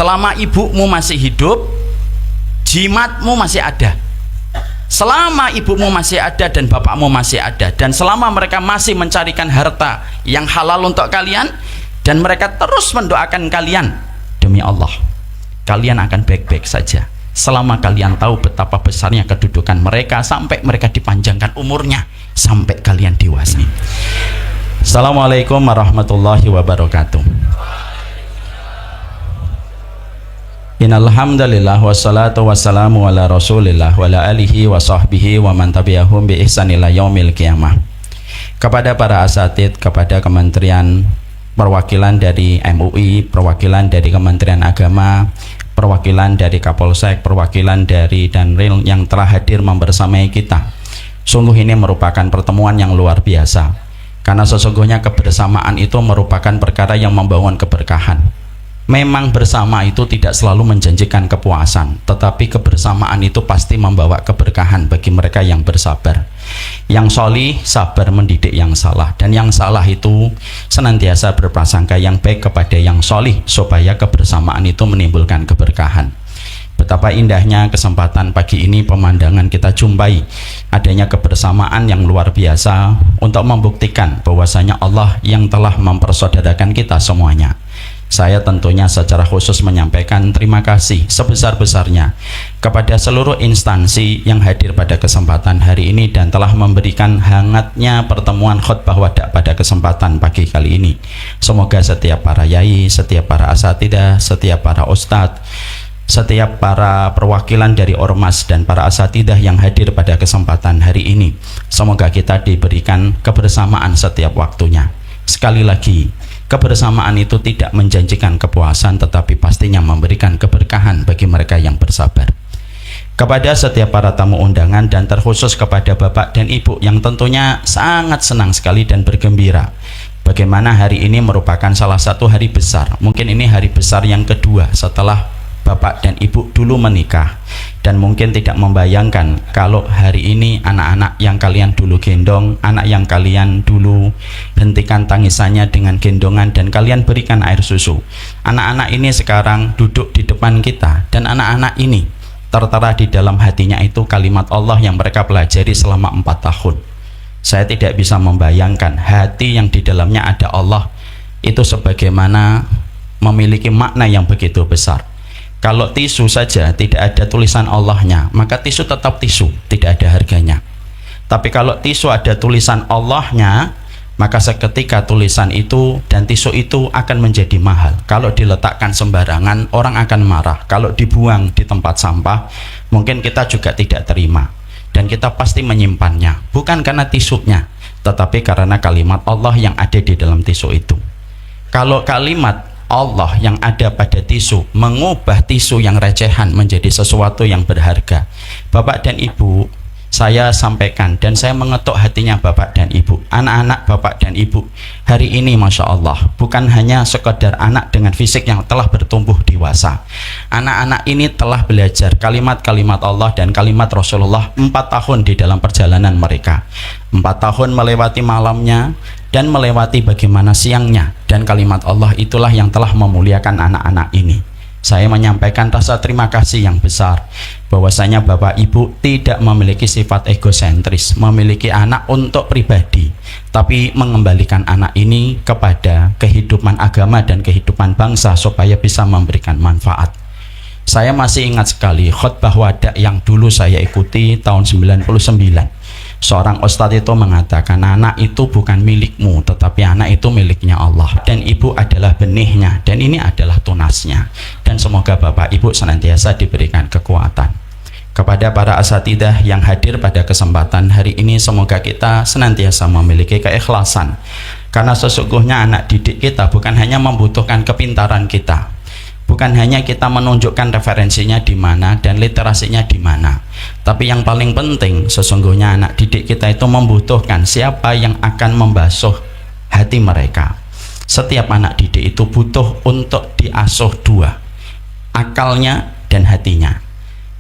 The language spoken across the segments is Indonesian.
Selama ibumu masih hidup, jimatmu masih ada. Selama ibumu masih ada dan bapakmu masih ada, dan selama mereka masih mencarikan harta yang halal untuk kalian, dan mereka terus mendoakan kalian, demi Allah, kalian akan baik-baik saja selama kalian tahu betapa besarnya kedudukan mereka sampai mereka dipanjangkan umurnya sampai kalian dewasa. Assalamualaikum warahmatullahi wabarakatuh. Innalhamdulillah wassalatu wassalamu ala rasulillah wa ala alihi wa sahbihi wa man tabi'ahum bi ihsan ila yaumil qiyamah. Kepada para asatid, kepada kementerian, perwakilan dari MUI, perwakilan dari Kementerian Agama, perwakilan dari Kapolsek, perwakilan dari Danril yang telah hadir membersamai kita, sungguh ini merupakan pertemuan yang luar biasa, karena sesungguhnya kebersamaan itu merupakan perkara yang membangun keberkahan. Memang bersama itu tidak selalu menjanjikan kepuasan, tetapi kebersamaan itu pasti membawa keberkahan bagi mereka yang bersabar. Yang solih sabar mendidik yang salah, dan yang salah itu senantiasa berprasangka yang baik kepada yang solih, supaya kebersamaan itu menimbulkan keberkahan. Betapa indahnya kesempatan pagi ini, pemandangan kita jumpai adanya kebersamaan yang luar biasa untuk membuktikan bahwasanya Allah yang telah mempersaudarakan kita semuanya. Saya tentunya secara khusus menyampaikan terima kasih sebesar-besarnya kepada seluruh instansi yang hadir pada kesempatan hari ini dan telah memberikan hangatnya pertemuan khutbah wadah pada kesempatan pagi kali ini. Semoga setiap para yai, setiap para asatidah, setiap para ustadz, setiap para perwakilan dari ormas dan para asatidah yang hadir pada kesempatan hari ini, semoga kita diberikan kebersamaan setiap waktunya. Sekali lagi, kebersamaan itu tidak menjanjikan kepuasan, tetapi pastinya memberikan keberkahan bagi mereka yang bersabar. Kepada setiap para tamu undangan dan terkhusus kepada Bapak dan Ibu yang tentunya sangat senang sekali dan bergembira, bagaimana hari ini merupakan salah satu hari besar. Mungkin ini hari besar yang kedua setelah Bapak dan Ibu dulu menikah, dan mungkin tidak membayangkan kalau hari ini anak-anak yang kalian dulu gendong, anak yang kalian dulu hentikan tangisannya dengan gendongan dan kalian berikan air susu, anak-anak ini sekarang duduk di depan kita, dan anak-anak ini tertera di dalam hatinya itu kalimat Allah yang mereka pelajari selama 4 tahun. Saya tidak bisa membayangkan hati yang di dalamnya ada Allah itu sebagaimana memiliki makna yang begitu besar. Kalau tisu saja tidak ada tulisan Allahnya, maka tisu tetap tisu, tidak ada harganya. Tapi kalau tisu ada tulisan Allahnya, maka seketika tulisan itu dan tisu itu akan menjadi mahal. Kalau diletakkan sembarangan, orang akan marah. Kalau dibuang di tempat sampah, mungkin kita juga tidak terima, dan kita pasti menyimpannya, bukan karena tisunya, tetapi karena kalimat Allah yang ada di dalam tisu itu. Kalau kalimat Allah yang ada pada tisu mengubah tisu yang recehan menjadi sesuatu yang berharga, Bapak dan Ibu, saya sampaikan dan saya mengetuk hatinya Bapak dan Ibu, anak-anak Bapak dan Ibu hari ini, Masya Allah, bukan hanya sekedar anak dengan fisik yang telah bertumbuh dewasa. Anak-anak ini telah belajar kalimat-kalimat Allah dan kalimat Rasulullah 4 tahun di dalam perjalanan mereka. 4 tahun melewati malamnya dan melewati bagaimana siangnya, dan kalimat Allah itulah yang telah memuliakan anak-anak ini. Saya menyampaikan rasa terima kasih yang besar bahwasanya Bapak Ibu tidak memiliki sifat egosentris, memiliki anak untuk pribadi, tapi mengembalikan anak ini kepada kehidupan agama dan kehidupan bangsa supaya bisa memberikan manfaat. Saya masih ingat sekali khutbah wadah yang dulu saya ikuti tahun 99. Seorang ustadz itu mengatakan, anak itu bukan milikmu, tetapi anak itu miliknya Allah, dan ibu adalah benihnya, dan ini adalah tunasnya. Dan semoga Bapak Ibu senantiasa diberikan kekuatan. Kepada para asatidah yang hadir pada kesempatan hari ini, semoga kita senantiasa memiliki keikhlasan, karena sesungguhnya anak didik kita bukan hanya membutuhkan kepintaran kita, bukan hanya kita menunjukkan referensinya di mana dan literasinya di mana, tapi yang paling penting sesungguhnya anak didik kita itu membutuhkan siapa yang akan membasuh hati mereka. Setiap anak didik itu butuh untuk diasuh dua, akalnya dan hatinya.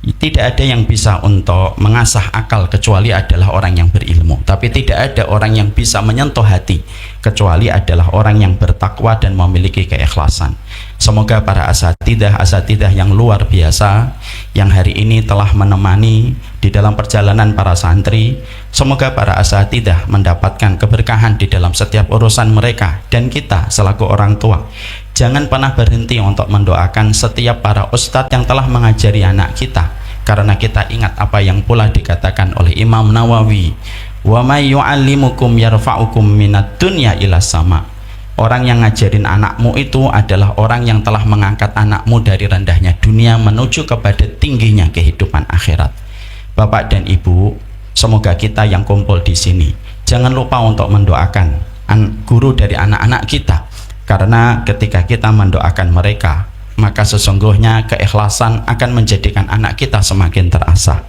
Tidak ada yang bisa untuk mengasah akal kecuali adalah orang yang berilmu, tapi tidak ada orang yang bisa menyentuh hati kecuali adalah orang yang bertakwa dan memiliki keikhlasan. Semoga para asatidah yang luar biasa yang hari ini telah menemani di dalam perjalanan para santri, semoga para asatidah mendapatkan keberkahan di dalam setiap urusan mereka, dan kita selaku orang tua jangan pernah berhenti untuk mendoakan setiap para ustadz yang telah mengajari anak kita, karena kita ingat apa yang pula dikatakan oleh Imam Nawawi, wa may yu'allimukum yarfa'ukum minad dunya ila sama. Orang yang ngajarin anakmu itu adalah orang yang telah mengangkat anakmu dari rendahnya dunia menuju kepada tingginya kehidupan akhirat. Bapak dan Ibu, semoga kita yang kumpul di sini jangan lupa untuk mendoakan guru dari anak-anak kita, karena ketika kita mendoakan mereka, maka sesungguhnya keikhlasan akan menjadikan anak kita semakin terasah.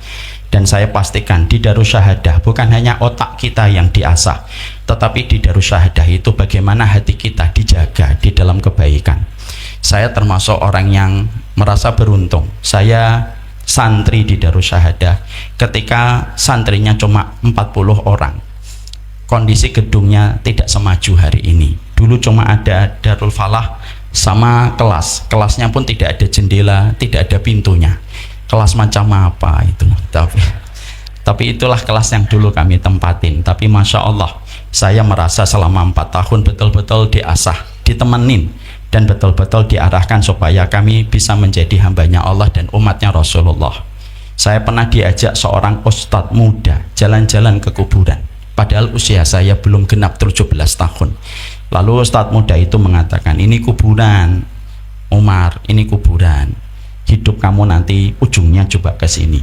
Dan saya pastikan di Darussyahadah bukan hanya otak kita yang diasah, tetapi di Darussyahadah itu bagaimana hati kita dijaga di dalam kebaikan. Saya termasuk orang yang merasa beruntung. Saya santri di Darussyahadah ketika santrinya cuma 40 orang. Kondisi gedungnya tidak semaju hari ini. Dulu cuma ada Darul Falah sama kelasnya pun tidak ada jendela, tidak ada pintunya. Kelas macam apa itu, tapi itulah kelas yang dulu kami tempatin. Tapi Masya Allah, saya merasa selama 4 tahun betul-betul diasah, ditemenin, dan betul-betul diarahkan supaya kami bisa menjadi hambanya Allah dan umatnya Rasulullah. Saya pernah diajak seorang ustadz muda jalan-jalan ke kuburan, padahal usia saya belum genap 17 tahun. Lalu ustadz muda itu mengatakan, ini kuburan Umar, ini kuburan, hidup kamu nanti ujungnya coba ke sini.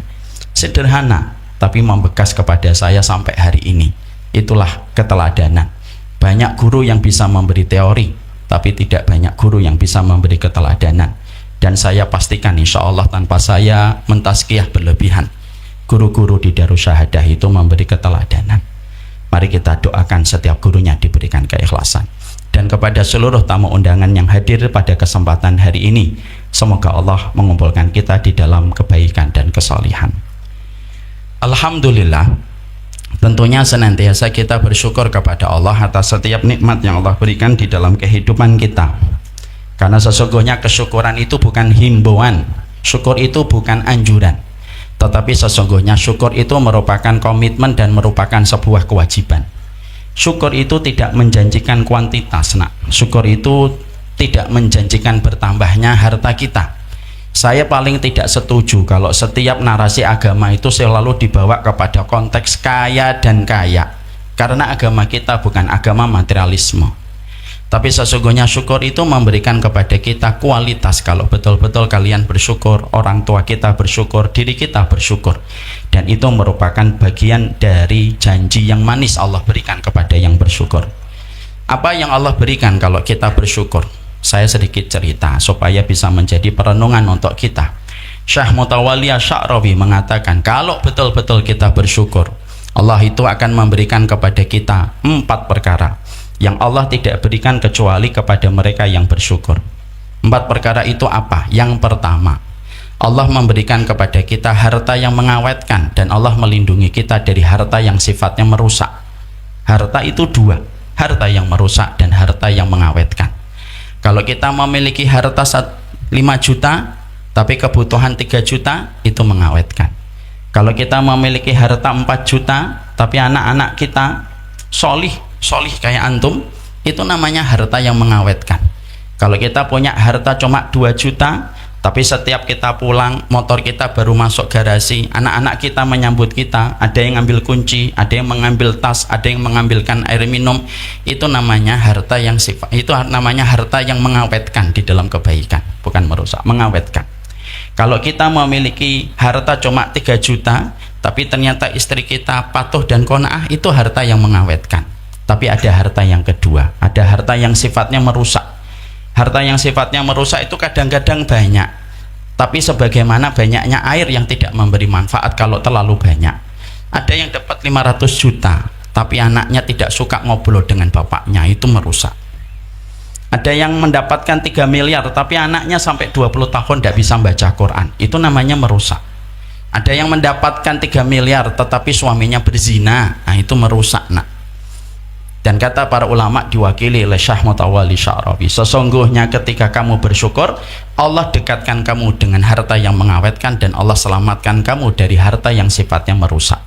Sederhana tapi membekas kepada saya sampai hari ini. Itulah keteladanan. Banyak guru yang bisa memberi teori, tapi tidak banyak guru yang bisa memberi keteladanan. Dan saya pastikan insya Allah tanpa saya mentazkiyah berlebihan, guru-guru di Darussyahadah itu memberi keteladanan. Mari kita doakan setiap gurunya diberikan keikhlasan. Dan kepada seluruh tamu undangan yang hadir pada kesempatan hari ini, semoga Allah mengumpulkan kita di dalam kebaikan dan kesalihan. Alhamdulillah, tentunya senantiasa kita bersyukur kepada Allah atas setiap nikmat yang Allah berikan di dalam kehidupan kita. Karena sesungguhnya kesyukuran itu bukan himbauan, syukur itu bukan anjuran, tetapi sesungguhnya syukur itu merupakan komitmen dan merupakan sebuah kewajiban. Syukur itu tidak menjanjikan kuantitas, syukur itu tidak menjanjikan bertambahnya harta kita. Saya paling tidak setuju kalau setiap narasi agama itu selalu dibawa kepada konteks kaya dan kaya, karena agama kita bukan agama materialisme. Tapi sesungguhnya syukur itu memberikan kepada kita kualitas. Kalau betul-betul kalian bersyukur, orang tua kita bersyukur, diri kita bersyukur, dan itu merupakan bagian dari janji yang manis Allah berikan kepada yang bersyukur. Apa yang Allah berikan kalau kita bersyukur? Saya sedikit cerita supaya bisa menjadi perenungan untuk kita. Syekh Mutawalli Asy'arawi mengatakan, kalau betul-betul kita bersyukur, Allah itu akan memberikan kepada kita 4 perkara yang Allah tidak berikan kecuali kepada mereka yang bersyukur. 4 perkara itu apa? Yang pertama, Allah memberikan kepada kita harta yang mengawetkan, dan Allah melindungi kita dari harta yang sifatnya merusak. Harta itu 2, harta yang merusak dan harta yang mengawetkan. Kalau kita memiliki harta 5 juta tapi kebutuhan 3 juta, itu mengawetkan. Kalau kita memiliki harta 4 juta tapi anak-anak kita solih kayak antum, itu namanya harta yang mengawetkan. Kalau kita punya harta cuma 2 juta tapi setiap kita pulang motor kita baru masuk garasi, anak-anak kita menyambut kita, ada yang ngambil kunci, ada yang mengambil tas, ada yang mengambilkan air minum, itu namanya harta yang namanya harta yang mengawetkan di dalam kebaikan, bukan merusak, mengawetkan. Kalau kita memiliki harta cuma 3 juta tapi ternyata istri kita patuh dan qanaah, itu harta yang mengawetkan. Tapi ada harta yang kedua, ada harta yang sifatnya merusak. Harta yang sifatnya merusak itu kadang-kadang banyak, tapi sebagaimana banyaknya air yang tidak memberi manfaat kalau terlalu banyak. Ada yang dapat 500 juta tapi anaknya tidak suka ngobrol dengan bapaknya, itu merusak. Ada yang mendapatkan 3 miliar tapi anaknya sampai 20 tahun tidak bisa baca Quran, itu namanya merusak. Ada yang mendapatkan 3 miliar tetapi suaminya berzina, nah itu merusak nak. Dan kata para ulama diwakili oleh Syekh Mutawalli Sya'rawi, sesungguhnya ketika kamu bersyukur, Allah dekatkan kamu dengan harta yang mengawetkan dan Allah selamatkan kamu dari harta yang sifatnya merusak.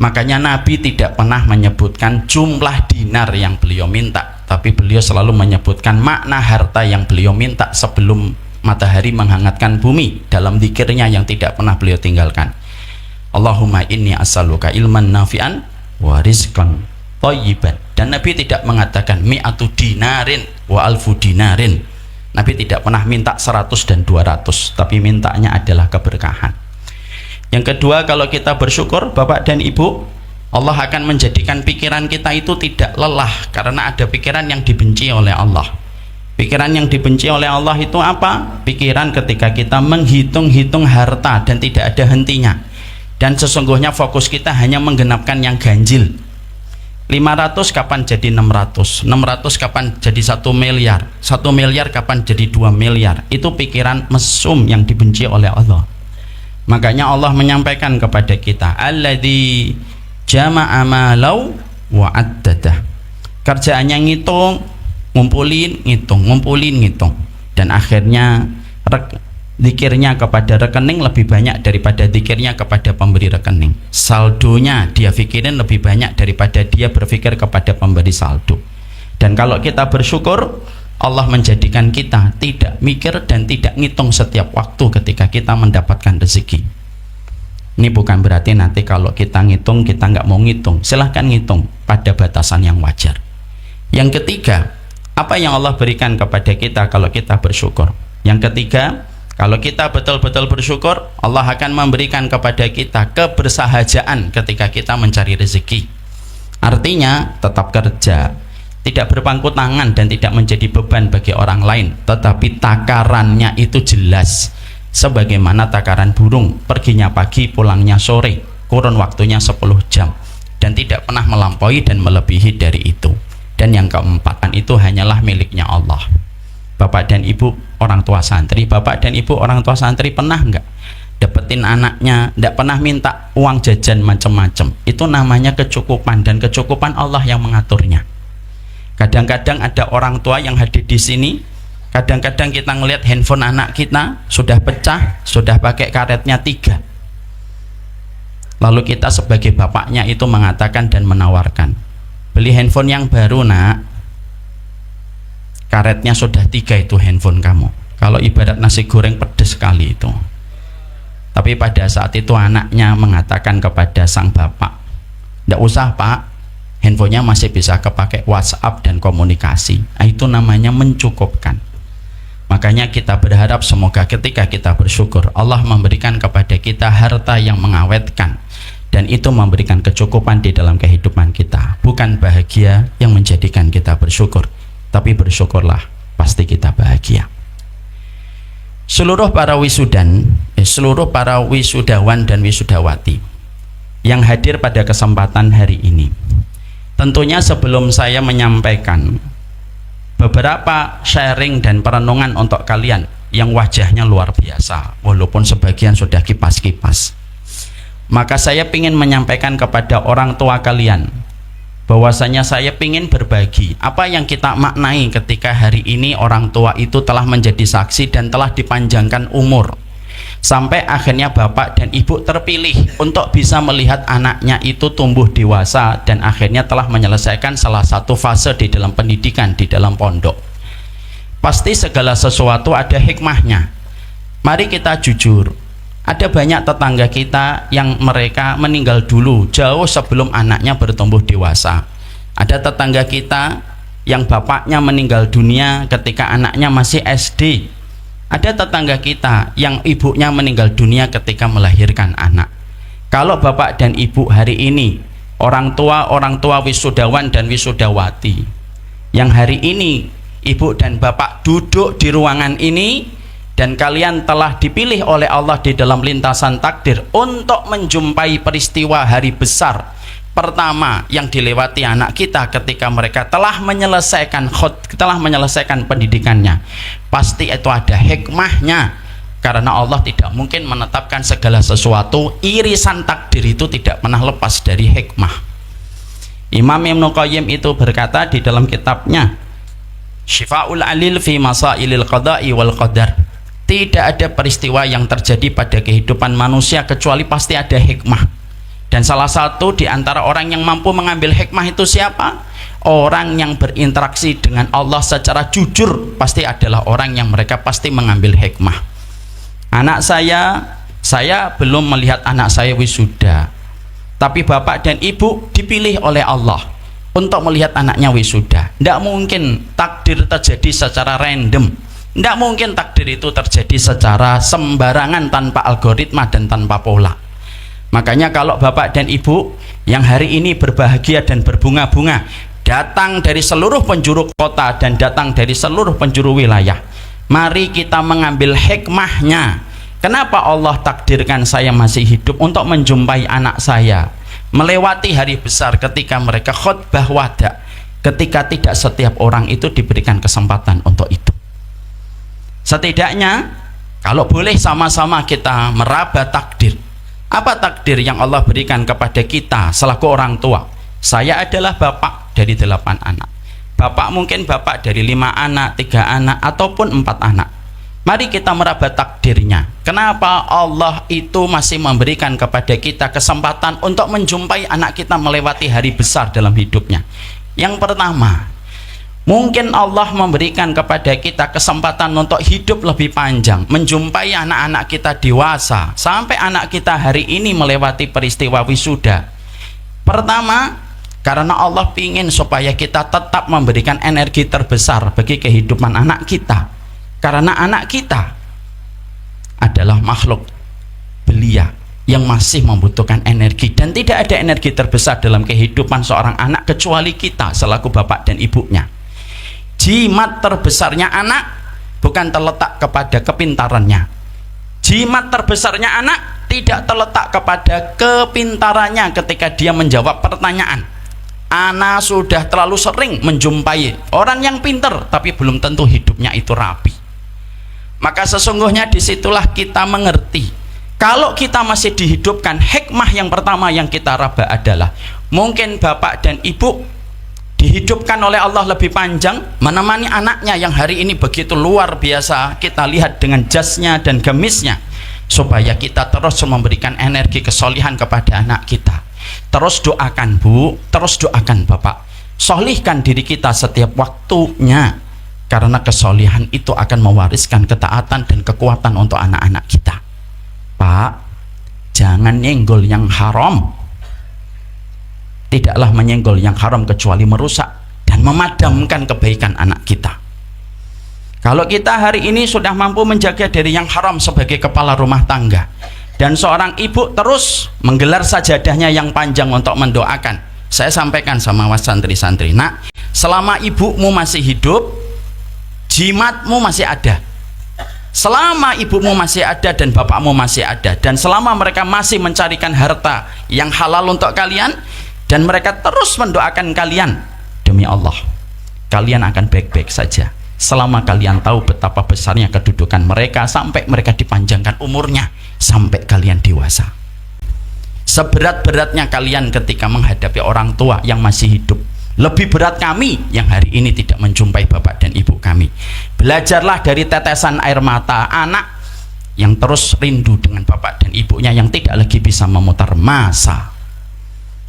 Makanya Nabi tidak pernah menyebutkan jumlah dinar yang beliau minta, tapi beliau selalu menyebutkan makna harta yang beliau minta sebelum matahari menghangatkan bumi dalam zikirnya yang tidak pernah beliau tinggalkan. Allahumma inni as'aluka ilman nafi'an wa rizqan thayyiban. Dan Nabi tidak mengatakan mi'atu dinarin wa alfu dinarin. Nabi tidak pernah minta 100 dan 200, tapi mintanya adalah keberkahan. Yang kedua, kalau kita bersyukur Bapak dan Ibu, Allah akan menjadikan pikiran kita itu tidak lelah, karena ada pikiran yang dibenci oleh Allah. Pikiran yang dibenci oleh Allah itu apa? Pikiran ketika kita menghitung-hitung harta dan tidak ada hentinya, dan sesungguhnya fokus kita hanya menggenapkan yang ganjil. 500 kapan jadi 600, 600 kapan jadi 1 miliar, 1 miliar kapan jadi 2 miliar. Itu pikiran mesum yang dibenci oleh Allah. Makanya Allah menyampaikan kepada kita, alladzi jama'a malau wa addadah. Kerjaannya ngitung, ngumpulin, ngitung, dan akhirnya zikirnya kepada rekening lebih banyak daripada zikirnya kepada pemberi rekening. Saldonya dia pikirin lebih banyak daripada dia berpikir kepada pemberi saldo. Dan kalau kita bersyukur, Allah menjadikan kita tidak mikir dan tidak ngitung setiap waktu ketika kita mendapatkan rezeki. Ini bukan berarti nanti kalau kita ngitung, kita nggak mau ngitung. Silahkan ngitung pada batasan yang wajar. Yang ketiga, apa yang Allah berikan kepada kita kalau kita bersyukur? Yang ketiga, kalau kita betul-betul bersyukur, Allah akan memberikan kepada kita kebersahajaan ketika kita mencari rezeki. Artinya tetap kerja, tidak berpangku tangan dan tidak menjadi beban bagi orang lain, tetapi takarannya itu jelas, sebagaimana takaran burung, perginya pagi pulangnya sore, kurun waktunya 10 jam, dan tidak pernah melampaui dan melebihi dari itu. Dan yang keempat, itu hanyalah miliknya Allah. Bapak dan Ibu orang tua santri, Bapak dan Ibu orang tua santri pernah enggak dapetin anaknya enggak pernah minta uang jajan macam-macam? Itu namanya kecukupan, dan kecukupan Allah yang mengaturnya. Kadang-kadang ada orang tua yang hadir di sini, kadang-kadang kita ngelihat handphone anak kita sudah pecah, sudah pakai karetnya 3. Lalu kita sebagai bapaknya itu mengatakan dan menawarkan, beli handphone yang baru nak, karetnya sudah 3 itu handphone kamu. Kalau ibarat nasi goreng pedes sekali itu. Tapi pada saat itu anaknya mengatakan kepada sang bapak, tidak usah pak, handphonenya masih bisa kepake WhatsApp dan komunikasi. Itu namanya mencukupkan. Makanya kita berharap semoga ketika kita bersyukur, Allah memberikan kepada kita harta yang mengawetkan, dan itu memberikan kecukupan di dalam kehidupan kita. Bukan bahagia yang menjadikan kita bersyukur, tapi bersyukurlah pasti kita bahagia. Seluruh para wisudawan dan wisudawati yang hadir pada kesempatan hari ini, tentunya sebelum saya menyampaikan beberapa sharing dan perenungan untuk kalian yang wajahnya luar biasa, walaupun sebagian sudah kipas-kipas, maka saya ingin menyampaikan kepada orang tua kalian bahwasanya saya ingin berbagi apa yang kita maknai ketika hari ini orang tua itu telah menjadi saksi dan telah dipanjangkan umur sampai akhirnya bapak dan ibu terpilih untuk bisa melihat anaknya itu tumbuh dewasa dan akhirnya telah menyelesaikan salah satu fase di dalam pendidikan di dalam pondok. Pasti segala sesuatu ada hikmahnya. Mari kita jujur, ada banyak tetangga kita yang mereka meninggal dulu jauh sebelum anaknya bertumbuh dewasa. Ada tetangga kita yang bapaknya meninggal dunia ketika anaknya masih SD. Ada tetangga kita yang ibunya meninggal dunia ketika melahirkan anak. Kalau bapak dan ibu hari ini orang tua wisudawan dan wisudawati yang hari ini ibu dan bapak duduk di ruangan ini, dan kalian telah dipilih oleh Allah di dalam lintasan takdir untuk menjumpai peristiwa hari besar pertama yang dilewati anak kita ketika mereka telah menyelesaikan pendidikannya. Pasti itu ada hikmahnya Karena Allah tidak mungkin menetapkan segala sesuatu, irisan takdir itu tidak pernah lepas dari hikmah. Imam Ibnu Qayyim itu berkata di dalam kitabnya Syifa'ul Alil fi Masailil Qada'i wal Qadar, tidak ada peristiwa yang terjadi pada kehidupan manusia kecuali pasti ada hikmah. Dan salah satu di antara orang yang mampu mengambil hikmah itu siapa? Orang yang berinteraksi dengan Allah secara jujur pasti adalah orang yang mereka pasti mengambil hikmah. Anak saya belum melihat anak saya wisuda, tapi bapak dan ibu dipilih oleh Allah untuk melihat anaknya wisuda. Tidak mungkin takdir terjadi secara random, tidak mungkin takdir itu terjadi secara sembarangan, tanpa algoritma dan tanpa pola. Makanya kalau bapak dan ibu yang hari ini berbahagia dan berbunga-bunga, datang dari seluruh penjuru kota dan datang dari seluruh penjuru wilayah, mari kita mengambil hikmahnya. Kenapa Allah takdirkan saya masih hidup untuk menjumpai anak saya, melewati hari besar ketika mereka khutbah wada, ketika tidak setiap orang itu diberikan kesempatan untuk itu. Setidaknya kalau boleh sama-sama kita meraba takdir. Apa takdir yang Allah berikan kepada kita selaku orang tua? Saya adalah bapak dari 8 anak. Bapak mungkin bapak dari 5 anak, 3 anak, ataupun 4 anak. Mari kita meraba takdirnya. Kenapa Allah itu masih memberikan kepada kita kesempatan untuk menjumpai anak kita melewati hari besar dalam hidupnya? Yang pertama, mungkin Allah memberikan kepada kita kesempatan untuk hidup lebih panjang, menjumpai anak-anak kita dewasa, sampai anak kita hari ini melewati peristiwa wisuda. Pertama, karena Allah ingin supaya kita tetap memberikan energi terbesar bagi kehidupan anak kita. Karena anak kita adalah makhluk belia yang masih membutuhkan energi, dan tidak ada energi terbesar dalam kehidupan seorang anak kecuali kita selaku bapak dan ibunya. Jimat terbesarnya anak bukan terletak kepada kepintarannya. Jimat terbesarnya anak tidak terletak kepada kepintarannya ketika dia menjawab pertanyaan. Ana sudah terlalu sering menjumpai orang yang pintar, tapi belum tentu hidupnya itu rapi. Maka sesungguhnya disitulah kita mengerti, kalau kita masih dihidupkan, hikmah yang pertama yang kita raba adalah mungkin bapak dan ibu dihidupkan oleh Allah lebih panjang, menemani anaknya yang hari ini begitu luar biasa kita lihat dengan jasnya dan gemisnya, supaya kita terus memberikan energi kesolihan kepada anak kita. Terus doakan bu, terus doakan bapak, solihkan diri kita setiap waktunya, karena kesolihan itu akan mewariskan ketaatan dan kekuatan untuk anak-anak kita. Pak, jangan nyenggol yang haram. Tidaklah menyenggol yang haram kecuali merusak dan memadamkan kebaikan anak kita. Kalau kita hari ini sudah mampu menjaga dari yang haram sebagai kepala rumah tangga, dan seorang ibu terus menggelar sajadahnya yang panjang untuk mendoakan, saya sampaikan sama was santri-santri, nak, selama ibumu masih hidup, jimatmu masih ada. Selama ibumu masih ada dan bapakmu masih ada, dan selama mereka masih mencarikan harta yang halal untuk kalian, dan mereka terus mendoakan kalian, demi Allah, kalian akan baik-baik saja selama kalian tahu betapa besarnya kedudukan mereka, sampai mereka dipanjangkan umurnya sampai kalian dewasa. Seberat-beratnya kalian ketika menghadapi orang tua yang masih hidup, lebih berat kami yang hari ini tidak menjumpai bapak dan ibu kami. Belajarlah dari tetesan air mata anak yang terus rindu dengan bapak dan ibunya yang tidak lagi bisa memutar masa.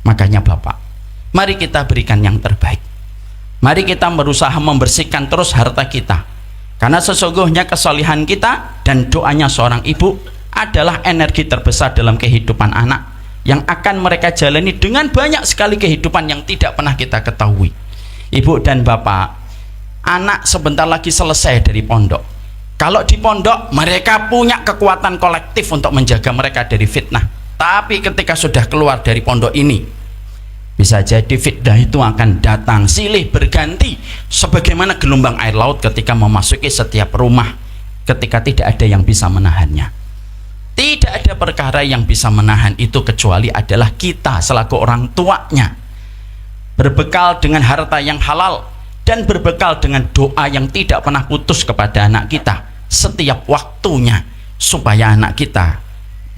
Makanya bapak, mari kita berikan yang terbaik. Mari kita berusaha membersihkan terus harta kita, karena sesungguhnya kesolihan kita dan doanya seorang ibu adalah energi terbesar dalam kehidupan anak, yang akan mereka jalani dengan banyak sekali kehidupan yang tidak pernah kita ketahui. Ibu dan bapak, anak sebentar lagi selesai dari pondok. Kalau di pondok mereka punya kekuatan kolektif untuk menjaga mereka dari fitnah, tapi ketika sudah keluar dari pondok ini, bisa jadi fitnah itu akan datang silih berganti sebagaimana gelombang air laut ketika memasuki setiap rumah, ketika tidak ada yang bisa menahannya. Tidak ada perkara yang bisa menahan itu kecuali adalah kita selaku orang tuanya, berbekal dengan harta yang halal dan berbekal dengan doa yang tidak pernah putus kepada anak kita setiap waktunya, supaya anak kita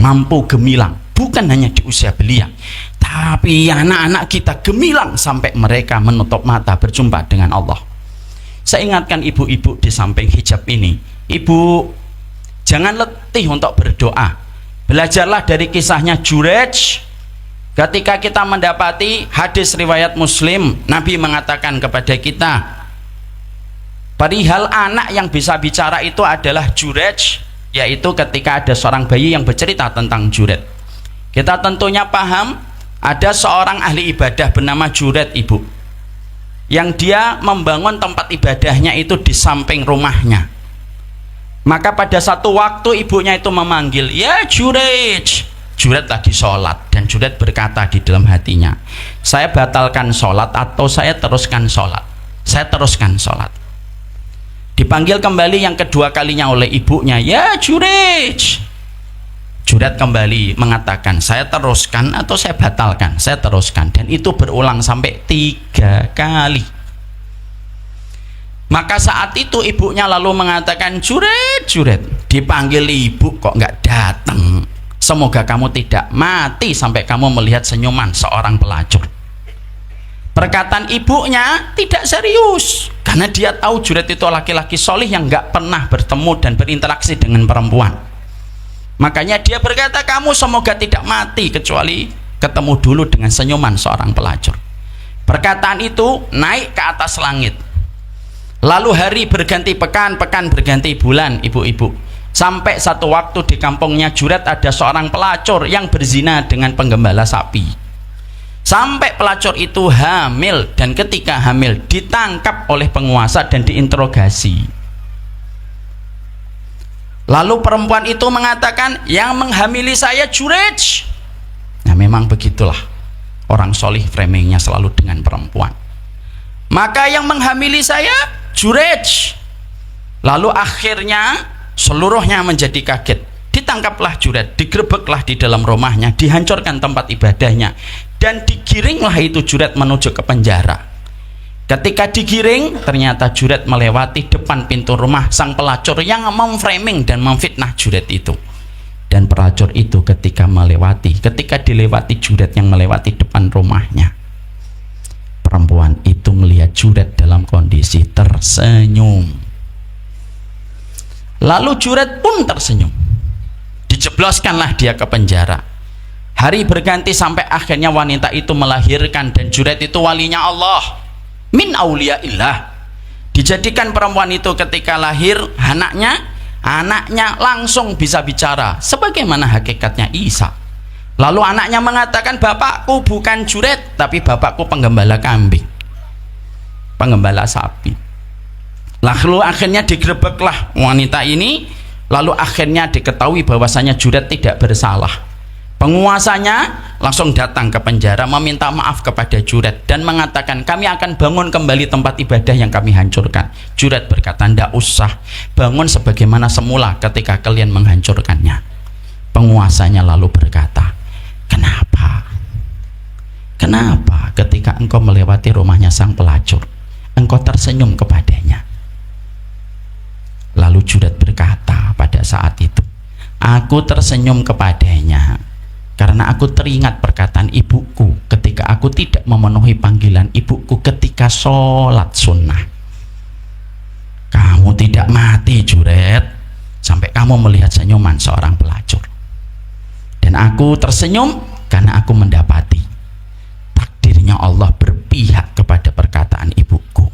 mampu gemilang, bukan hanya di usia belia, tapi anak-anak kita gemilang sampai mereka menutup mata berjumpa dengan Allah. Saya ingatkan ibu-ibu di samping hijab ini, ibu jangan letih untuk berdoa. Belajarlah dari kisahnya Jurej. Ketika kita mendapati hadis riwayat Muslim, Nabi mengatakan kepada kita, perihal anak yang bisa bicara itu adalah Jurej, yaitu ketika ada seorang bayi yang bercerita tentang Jurej. Kita tentunya paham ada seorang ahli ibadah bernama Jurej, ibu, yang dia membangun tempat ibadahnya itu di samping rumahnya. Maka pada satu waktu ibunya itu memanggil, "Ya Jurej." Jurej lagi sholat, dan Jurej berkata di dalam hatinya, "Saya batalkan sholat atau saya teruskan sholat? Saya teruskan sholat." Dipanggil kembali yang kedua kalinya oleh ibunya, "Ya Jurej." Jurej kembali mengatakan, "Saya teruskan atau saya batalkan?" "Saya teruskan." Dan itu berulang sampai 3 kali. Maka saat itu ibunya lalu mengatakan, "Jurej, Jurej." Dipanggil ibu kok nggak datang. "Semoga kamu tidak mati sampai kamu melihat senyuman seorang pelacur." Perkataan ibunya tidak serius, karena dia tahu Jurej itu laki-laki solih yang nggak pernah bertemu dan berinteraksi dengan perempuan. Makanya dia berkata, "Kamu semoga tidak mati kecuali ketemu dulu dengan senyuman seorang pelacur." Perkataan itu naik ke atas langit. Lalu hari berganti pekan, pekan berganti bulan, ibu-ibu. Sampai satu waktu di kampungnya Jurej ada seorang pelacur yang berzina dengan penggembala sapi. Sampai pelacur itu hamil, dan ketika hamil ditangkap oleh penguasa dan diinterogasi. Lalu perempuan itu mengatakan, "Yang menghamili saya Jurej." Nah, memang begitulah orang solih, framingnya selalu dengan perempuan. "Maka yang menghamili saya Jurej." Lalu akhirnya seluruhnya menjadi kaget. Ditangkaplah Jurej, digerebeklah di dalam rumahnya, dihancurkan tempat ibadahnya, dan digiringlah itu Jurej menuju ke penjara. Ketika digiring, ternyata Jurej melewati depan pintu rumah sang pelacur yang memframing dan memfitnah Jurej itu. Dan pelacur itu ketika dilewati Jurej yang melewati depan rumahnya, perempuan itu melihat Jurej dalam kondisi tersenyum. Lalu Jurej pun tersenyum. Dijebloskanlah dia ke penjara. Hari berganti sampai akhirnya wanita itu melahirkan, dan Jurej itu walinya Allah, min auliyaillah. Dijadikan perempuan itu ketika lahir anaknya langsung bisa bicara sebagaimana hakikatnya Isa. Lalu anaknya mengatakan, "Bapakku bukan Jurej, tapi bapakku penggembala kambing, penggembala sapi." Lalu akhirnya digerebeklah wanita ini. Lalu akhirnya diketahui bahwasanya Jurej tidak bersalah. Penguasanya langsung datang ke penjara meminta maaf kepada Jurej dan mengatakan, "Kami akan bangun kembali tempat ibadah yang kami hancurkan." Jurej berkata, "Tidak usah, bangun sebagaimana semula ketika kalian menghancurkannya." Penguasanya lalu berkata, Kenapa ketika engkau melewati rumahnya sang pelacur, engkau tersenyum kepadanya?" Lalu Jurej berkata pada saat itu, "Aku tersenyum kepadanya karena aku teringat perkataan ibuku ketika aku tidak memenuhi panggilan ibuku ketika sholat sunnah. Kamu tidak mati Jurej sampai kamu melihat senyuman seorang pelacur. Dan aku tersenyum karena aku mendapati takdirnya Allah berpihak kepada perkataan ibuku."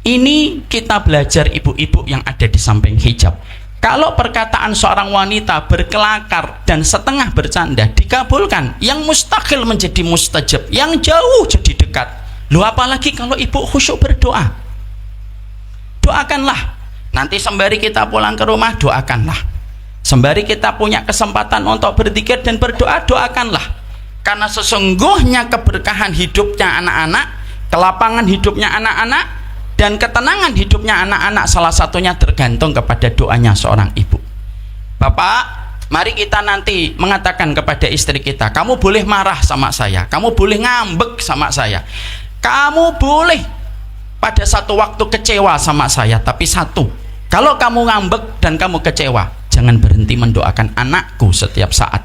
Ini kita belajar ibu-ibu yang ada di samping hijab. Kalau perkataan seorang wanita berkelakar dan setengah bercanda dikabulkan, yang mustahil menjadi mustajab, yang jauh jadi dekat. Loh, apalagi kalau ibu khusyuk berdoa. Doakanlah. Nanti sembari kita pulang ke rumah, doakanlah. Sembari kita punya kesempatan untuk berzikir dan berdoa, doakanlah. Karena sesungguhnya keberkahan hidupnya anak-anak, kelapangan hidupnya anak-anak, dan ketenangan hidupnya anak-anak salah satunya tergantung kepada doanya seorang ibu. Bapak, mari kita nanti mengatakan kepada istri kita, "Kamu boleh marah sama saya, kamu boleh ngambek sama saya, kamu boleh pada satu waktu kecewa sama saya, tapi satu, kalau kamu ngambek dan kamu kecewa, jangan berhenti mendoakan anakku setiap saat,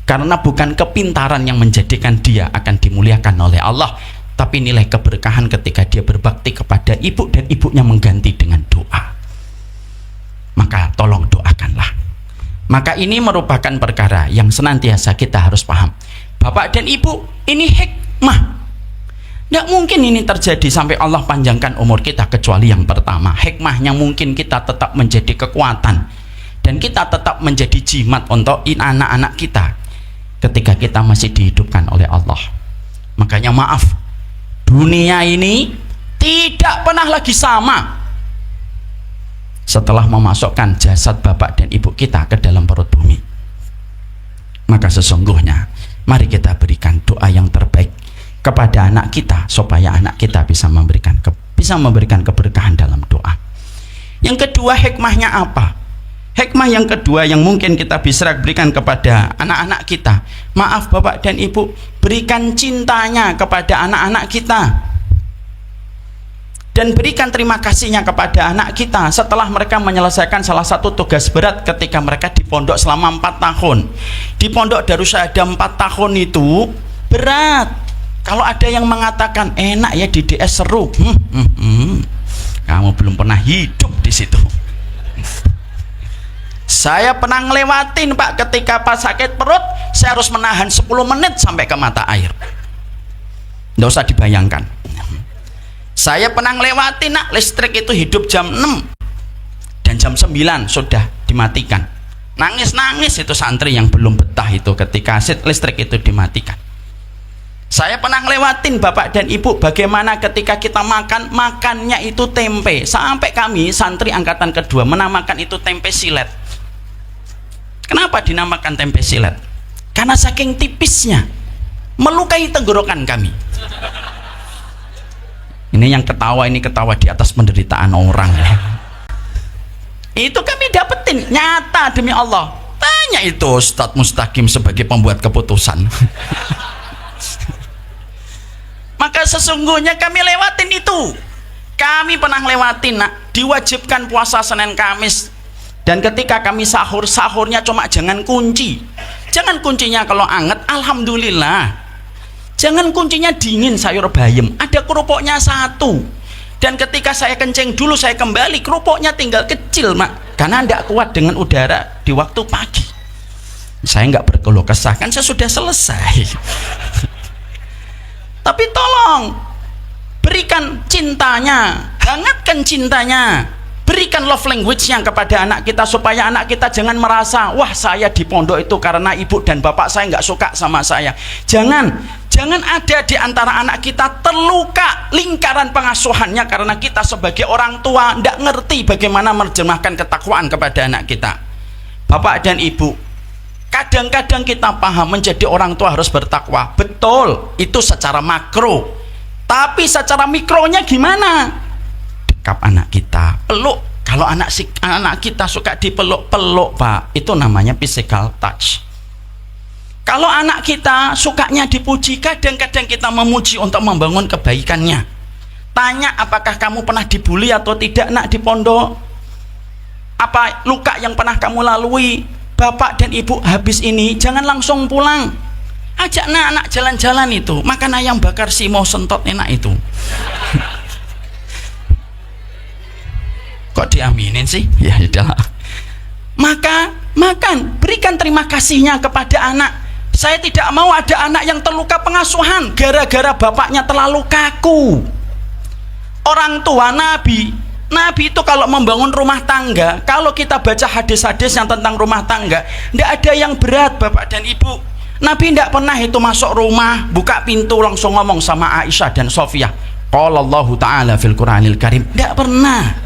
karena bukan kepintaran yang menjadikan dia akan dimuliakan oleh Allah, tapi nilai keberkahan ketika dia berbakti kepada ibu dan ibunya mengganti dengan doa. Maka tolong doakanlah. Maka ini merupakan perkara yang senantiasa kita harus paham. Bapak dan ibu, ini hikmah. Tidak mungkin ini terjadi sampai Allah panjangkan umur kita kecuali yang pertama. Hikmahnya mungkin kita tetap menjadi kekuatan dan kita tetap menjadi jimat untuk anak-anak kita ketika kita masih dihidupkan oleh Allah. Makanya maaf, dunia ini tidak pernah lagi sama setelah memasukkan jasad bapak dan ibu kita ke dalam perut bumi. Maka sesungguhnya mari kita berikan doa yang terbaik kepada anak kita supaya anak kita bisa memberikan keberkahan dalam doa. Yang kedua, hikmahnya apa? Hikmah yang kedua yang mungkin kita bisa berikan kepada anak-anak kita, maaf bapak dan ibu, berikan cintanya kepada anak-anak kita dan berikan terima kasihnya kepada anak kita setelah mereka menyelesaikan salah satu tugas berat ketika mereka di pondok selama 4 tahun. Di pondok Darussahadah 4 tahun itu berat. Kalau ada yang mengatakan enak ya di DS seru, kamu belum pernah hidup di situ. Saya pernah ngelewatin Pak, ketika pas sakit perut saya harus menahan 10 menit sampai ke mata air. Nggak usah dibayangkan. Saya pernah ngelewatin nak, listrik itu hidup jam 6 dan jam 9 sudah dimatikan. Nangis-nangis itu santri yang belum betah itu ketika listrik itu dimatikan. Saya pernah ngelewatin bapak dan ibu bagaimana ketika kita makannya itu tempe, sampai kami santri angkatan kedua menamakan itu tempe silet. Kenapa dinamakan tempe silet? Karena saking tipisnya melukai tenggorokan kami. Ini yang ketawa, ini ketawa di atas penderitaan orang ya. Itu kami dapetin nyata demi Allah. Tanya itu Ustadz Mustaqim sebagai pembuat keputusan. Maka sesungguhnya kami lewatin itu. Kami pernah lewatin nak, diwajibkan puasa Senin Kamis. Dan ketika kami sahurnya cuma jangan kunci. Jangan kuncinya kalau anget, alhamdulillah. Jangan kuncinya dingin sayur bayam, ada kerupuknya 1. Dan ketika saya kencing dulu saya kembali, kerupuknya tinggal kecil mak, karena tidak kuat dengan udara di waktu pagi. Saya nggak berkeluh kesah, kan saya sudah selesai. Tapi tolong berikan cintanya, hangatkan cintanya, berikan love language-nya kepada anak kita supaya anak kita jangan merasa wah saya di pondok itu karena ibu dan bapak saya nggak suka sama saya. Jangan ada di antara anak kita terluka lingkaran pengasuhannya karena kita sebagai orang tua tidak ngerti bagaimana menerjemahkan ketakwaan kepada anak kita. Bapak dan ibu, kadang-kadang kita paham menjadi orang tua harus bertakwa, betul, itu secara makro. Tapi secara mikronya gimana? Dekap anak kita, peluk. Kalau anak kita suka dipeluk, peluk Pak, itu namanya physical touch. Kalau anak kita sukanya dipuji, kadang-kadang kita memuji untuk membangun kebaikannya. Tanya apakah kamu pernah dibully atau tidak nak di pondok? Apa luka yang pernah kamu lalui? Bapak dan ibu habis ini jangan langsung pulang, ajak anak jalan-jalan itu, makan ayam bakar simo sentot enak itu. Kok diaminin sih? Ya sudah. Maka makan, berikan terima kasihnya kepada anak. Saya tidak mau ada anak yang terluka pengasuhan gara-gara bapaknya terlalu kaku. Orang tua Nabi itu kalau membangun rumah tangga, kalau kita baca hadis-hadis yang tentang rumah tangga, tidak ada yang berat bapak dan ibu. Nabi tidak pernah itu masuk rumah, buka pintu langsung ngomong sama Aisyah dan Sofiyah, qala Allahu ta'ala fil Qur'anil Karim. Tidak pernah.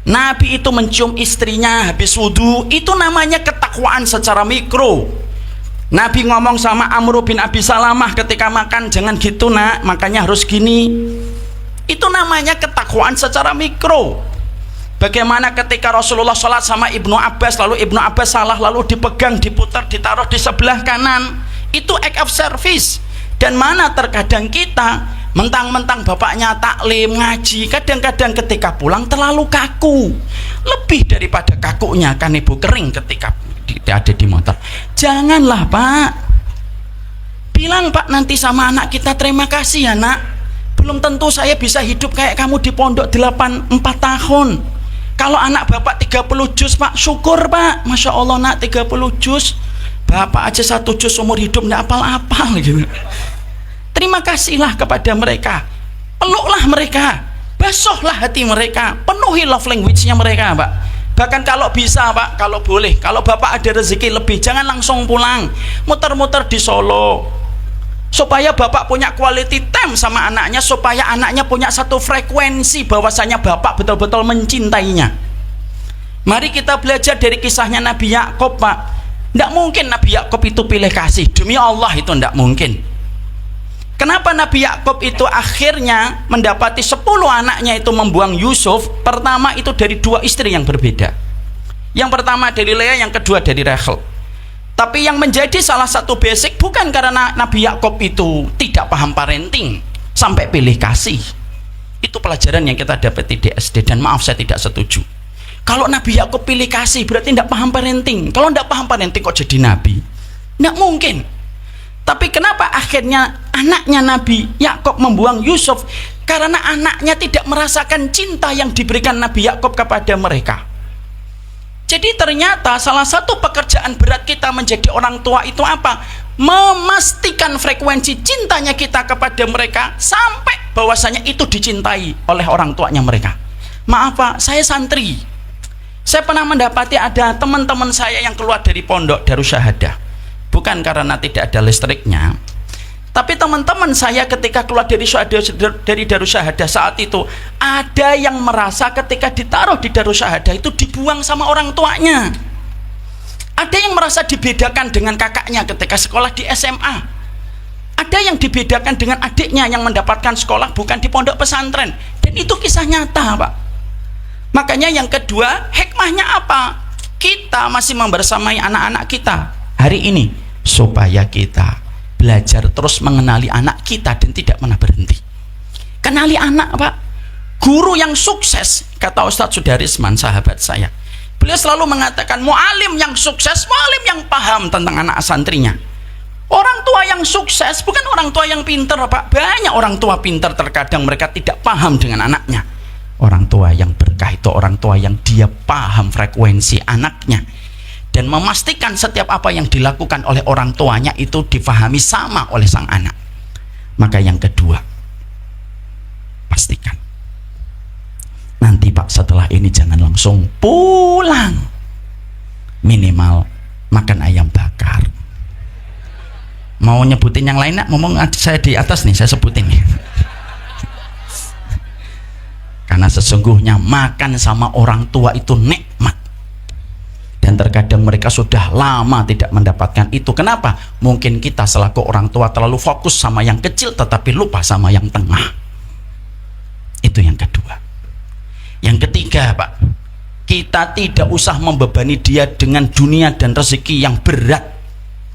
Nabi itu mencium istrinya habis wudhu, itu namanya ketakwaan secara mikro. Nabi ngomong sama Amr bin Abi Salamah ketika makan, jangan gitu nak, makanya harus gini. Itu namanya ketakwaan secara mikro. Bagaimana ketika Rasulullah sholat sama Ibnu Abbas, lalu Ibnu Abbas salah, lalu dipegang, diputar, ditaruh di sebelah kanan, itu act of service. Dan mana terkadang kita Mentang-mentang bapaknya taklim, ngaji, kadang-kadang ketika pulang terlalu kaku. Lebih daripada kakunya kan ibu kering ketika ada di motor. Janganlah Pak. Bilang Pak nanti sama anak kita, terima kasih ya nak. Belum tentu saya bisa hidup kayak kamu di pondok 4 tahun. Kalau anak bapak 30 juz Pak, syukur Pak. Masya Allah nak 30 juz. Bapak aja 1 juz umur hidup nggak apal-apal gitu. Terima kasihlah kepada mereka, peluklah mereka, basuhlah hati mereka, penuhi love language-nya mereka Pak. Bahkan kalau bisa Pak, kalau boleh, kalau bapak ada rezeki lebih, jangan langsung pulang, muter-muter di Solo, supaya bapak punya quality time sama anaknya, supaya anaknya punya satu frekuensi bahwasanya bapak betul-betul mencintainya. Mari kita belajar dari kisahnya Nabi Yakub Pak. Tidak mungkin Nabi Yakub itu pilih kasih, demi Allah itu tidak mungkin. Kenapa Nabi Yakub itu akhirnya mendapati 10 anaknya itu membuang Yusuf? Pertama itu dari 2 istri yang berbeda. Yang pertama dari Lea, yang kedua dari Rachel. Tapi yang menjadi salah satu basic bukan karena Nabi Yakub itu tidak paham parenting sampai pilih kasih. Itu pelajaran yang kita dapat di SD, dan maaf saya tidak setuju. Kalau Nabi Yakub pilih kasih berarti tidak paham parenting. Kalau tidak paham parenting kok jadi nabi? Tidak mungkin. Tapi kenapa akhirnya anaknya Nabi Yakub membuang Yusuf? Karena anaknya tidak merasakan cinta yang diberikan Nabi Yakub kepada mereka. Jadi ternyata salah satu pekerjaan berat kita menjadi orang tua itu apa? Memastikan frekuensi cintanya kita kepada mereka sampai bahwasanya itu dicintai oleh orang tuanya mereka. Maaf Pak, saya santri. Saya pernah mendapati ada teman-teman saya yang keluar dari pondok Darussyahadah. Bukan karena tidak ada listriknya, tapi teman-teman saya ketika keluar dari Darussyahadah saat itu, ada yang merasa ketika ditaruh di Darussyahadah itu dibuang sama orang tuanya. Ada yang merasa dibedakan dengan kakaknya ketika sekolah di SMA. Ada yang dibedakan dengan adiknya yang mendapatkan sekolah bukan di pondok pesantren. Dan itu kisah nyata Pak. Makanya yang kedua, hikmahnya apa? Kita masih membersamai anak-anak kita hari ini supaya kita belajar terus mengenali anak kita dan tidak pernah berhenti. Kenali anak Pak. Guru yang sukses, kata Ustadz Sudarisman sahabat saya, beliau selalu mengatakan mu'alim yang sukses, mu'alim yang paham tentang anak santrinya. Orang tua yang sukses bukan orang tua yang pinter Pak. Banyak orang tua pinter terkadang mereka tidak paham dengan anaknya. Orang tua yang berkah itu orang tua yang dia paham frekuensi anaknya dan memastikan setiap apa yang dilakukan oleh orang tuanya itu difahami sama oleh sang anak. Maka yang kedua, pastikan nanti Pak setelah ini jangan langsung pulang, minimal makan ayam bakar. Mau nyebutin yang lain nak? Ngomong saya di atas nih, saya sebutin nih. Karena sesungguhnya makan sama orang tua itu nikmat. Dan terkadang mereka sudah lama tidak mendapatkan itu. Kenapa? Mungkin kita selaku orang tua terlalu fokus sama yang kecil tetapi lupa sama yang tengah. Itu yang kedua. Yang ketiga Pak, kita tidak usah membebani dia dengan dunia dan rezeki yang berat.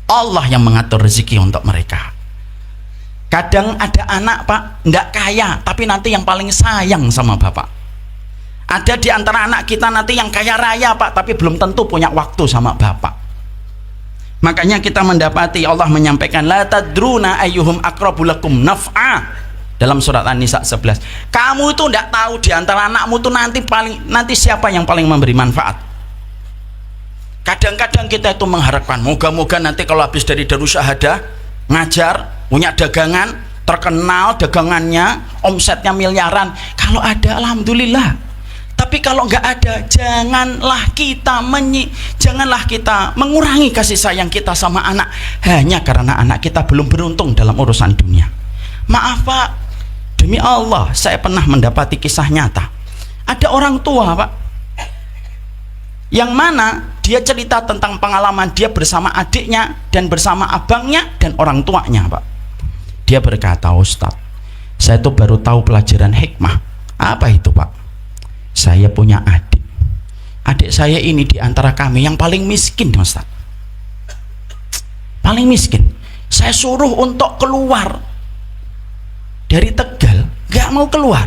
Allah yang mengatur rezeki untuk mereka. Kadang ada anak Pak, nggak kaya tapi nanti yang paling sayang sama bapak. Ada di antara anak kita nanti yang kaya raya Pak, tapi belum tentu punya waktu sama bapak. Makanya kita mendapati Allah menyampaikan la tadruna ayyuhum aqrabu lakum naf'a dalam surat An-Nisa 11. Kamu itu tidak tahu di antara anakmu itu nanti siapa yang paling memberi manfaat. Kadang-kadang kita itu mengharapkan moga-moga nanti kalau habis dari Darussyahadah ngajar, punya dagangan, terkenal dagangannya, omsetnya miliaran. Kalau ada alhamdulillah. Tapi kalau nggak ada, janganlah kita mengurangi kasih sayang kita sama anak hanya karena anak kita belum beruntung dalam urusan dunia. Maaf Pak, demi Allah saya pernah mendapati kisah nyata. Ada orang tua Pak, yang mana dia cerita tentang pengalaman dia bersama adiknya dan bersama abangnya dan orang tuanya Pak. Dia berkata, Ustadz, saya tuh baru tahu pelajaran hikmah. Apa itu Pak? Saya punya adik. Adik saya ini diantara kami yang paling miskin Ustaz. Paling miskin. Saya suruh untuk keluar dari Tegal nggak mau keluar.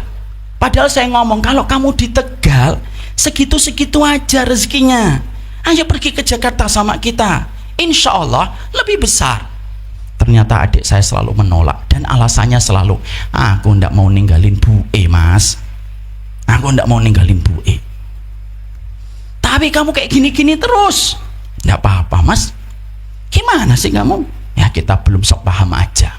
Padahal saya ngomong, kalau kamu di Tegal segitu-segitu aja rezekinya, ayo pergi ke Jakarta sama kita, insya Allah lebih besar. Ternyata adik saya selalu menolak, dan alasannya selalu, aku ndak mau ninggalin Bu E mas, aku ndak mau ninggalin Bu E. Tapi kamu kayak gini-gini terus, ndak apa-apa mas, gimana sih kamu? Ya kita belum sepaham aja.